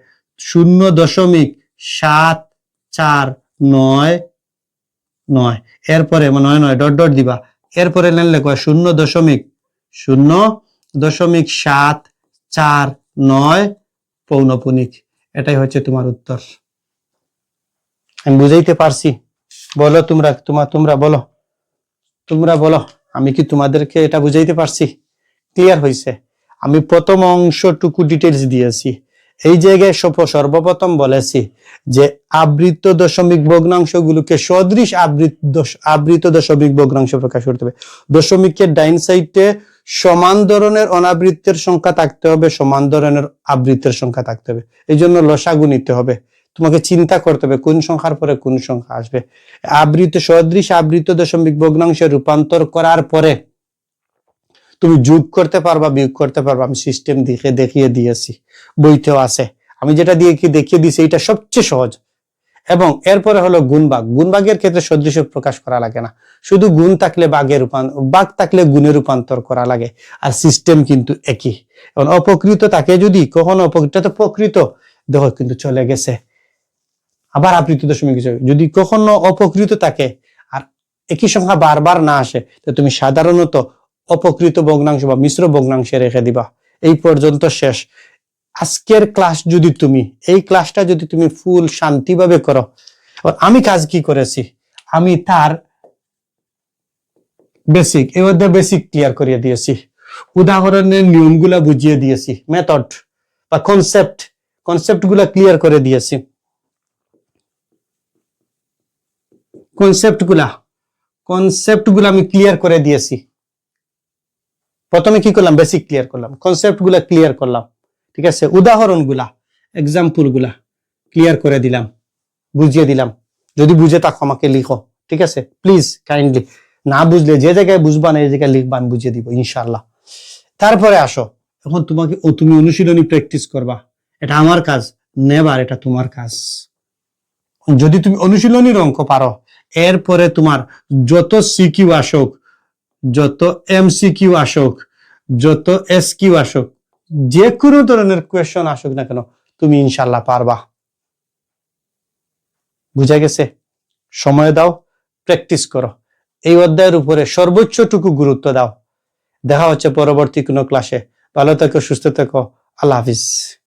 0.749, এরপরে 9 ডট ডট দিবা, এরপরে লাইন লেখো 0.749 পৌনপুনিক। এটাই হচ্ছে তোমার উত্তর। আমি বুঝাইতে পারছি? বলো তোমরা বলো, আমি কি তোমাদেরকে এটা বুঝাইতে পারছি? ক্লিয়ার হয়েছে? আমি প্রথম অংশটুকু ডিটেলস দিয়েছি। এই জায়গায় সর্বপ্রথম বলেছি যে আবৃত দশমিক ভগ্নাংশগুলোকে সদৃশ আবৃত দশমিক ভগ্নাংশ প্রকাশ করতে হবে। দশমিকের ডাইন সাইডে সমান ধরনের অনাবৃত্তের সংখ্যা থাকতে হবে, সমান ধরনের আবৃত্তের সংখ্যা থাকতে হবে। এই জন্য লসাগু নিতে হবে। তোমাকে চিন্তা করতে হবে কোন সংখ্যার পরে কোন সংখ্যা আসবে। সদৃশ আবৃত দশমিক ভগ্নাংশে রূপান্তর করার পরে তুমি যোগ করতে পারবা, বিয়োগ করতে পারবা। আমি সিস্টেম দেখিয়ে দিয়েছি, বইতেও আছে। আমি যেটা দেখিয়ে দিয়েছি এটা সবচেয়ে সহজ। এবং এরপরে হলো গুণভাগের ক্ষেত্রে সদৃশ প্রকাশ করা লাগে না, শুধু গুণ থাকলে ভাগ থাকলে গুণে রূপান্তর করা লাগে। আর সিস্টেম কিন্তু একই। এবং অপকৃত থাকে যদি কখনো, প্রকৃত দেখো কিন্তু চলে গেছে, আবার আবৃত দশমিক যদি কখনো অপকৃত থাকে আর একই সংখ্যা বারবার না আসে, তো তুমি সাধারণত অপকৃত ভগ্নাংশ বা মিশ্র ভগ্নাংশে রেখে দিবা। এই পর্যন্ত শেষ। আজকের এই ক্লাসটা যদি তুমি ফুল শান্তিভাবে করো, আমি কাজ কি করেছি, আমি তার বেসিক ক্লিয়ার করিয়ে দিয়েছি, উদাহরণের নিয়মগুলা বুঝিয়ে দিয়েছি, মেথড বা কনসেপ্ট গুলা ক্লিয়ার করে দিয়েছি। কনসেপ্ট গুলা আমি ক্লিয়ার করে দিয়েছি। প্রথমে কি করলাম? বেসিক ক্লিয়ার করলাম, কনসেপ্ট গুলা ক্লিয়ার করলাম, ঠিক আছে? উদাহরণগুলা, এক্সাম্পল গুলা ক্লিয়ার করে দিলাম, বুঝিয়ে দিলাম। যদি বুঝে থাকো আমাকে লিখো, ঠিক আছে? প্লিজ কাইন্ডলি, না বুঝলে যে জায়গায় বুঝবা না এই জায়গায় লিখবা, আমি বুঝিয়ে দিব ইনশাআল্লাহ। তারপরে আসো, এখন তুমি অনুশীলনী প্র্যাকটিস করবা। এটা আমার কাজ, নেবার এটা তোমার কাজ। যদি তুমি অনুশীলনীর অঙ্ক পারো, এরপরে তোমার যত সিকিউ আসুক, যত এমসিকিউ আসুক, যত এসকিউ আসুক, যে কোনো ধরনের কোয়েশ্চন আসুক না কেন, তুমি ইনশাল্লাহ পারবা। বুঝা গেছে? সময় দাও, প্র্যাকটিস করো, এই অধ্যায়ের উপরে সর্বোচ্চটুকু গুরুত্ব দাও। দেখা হচ্ছে পরবর্তী কোনো ক্লাসে। ভালো থেকো, সুস্থ থেকো, আল্লাহ হাফিজ।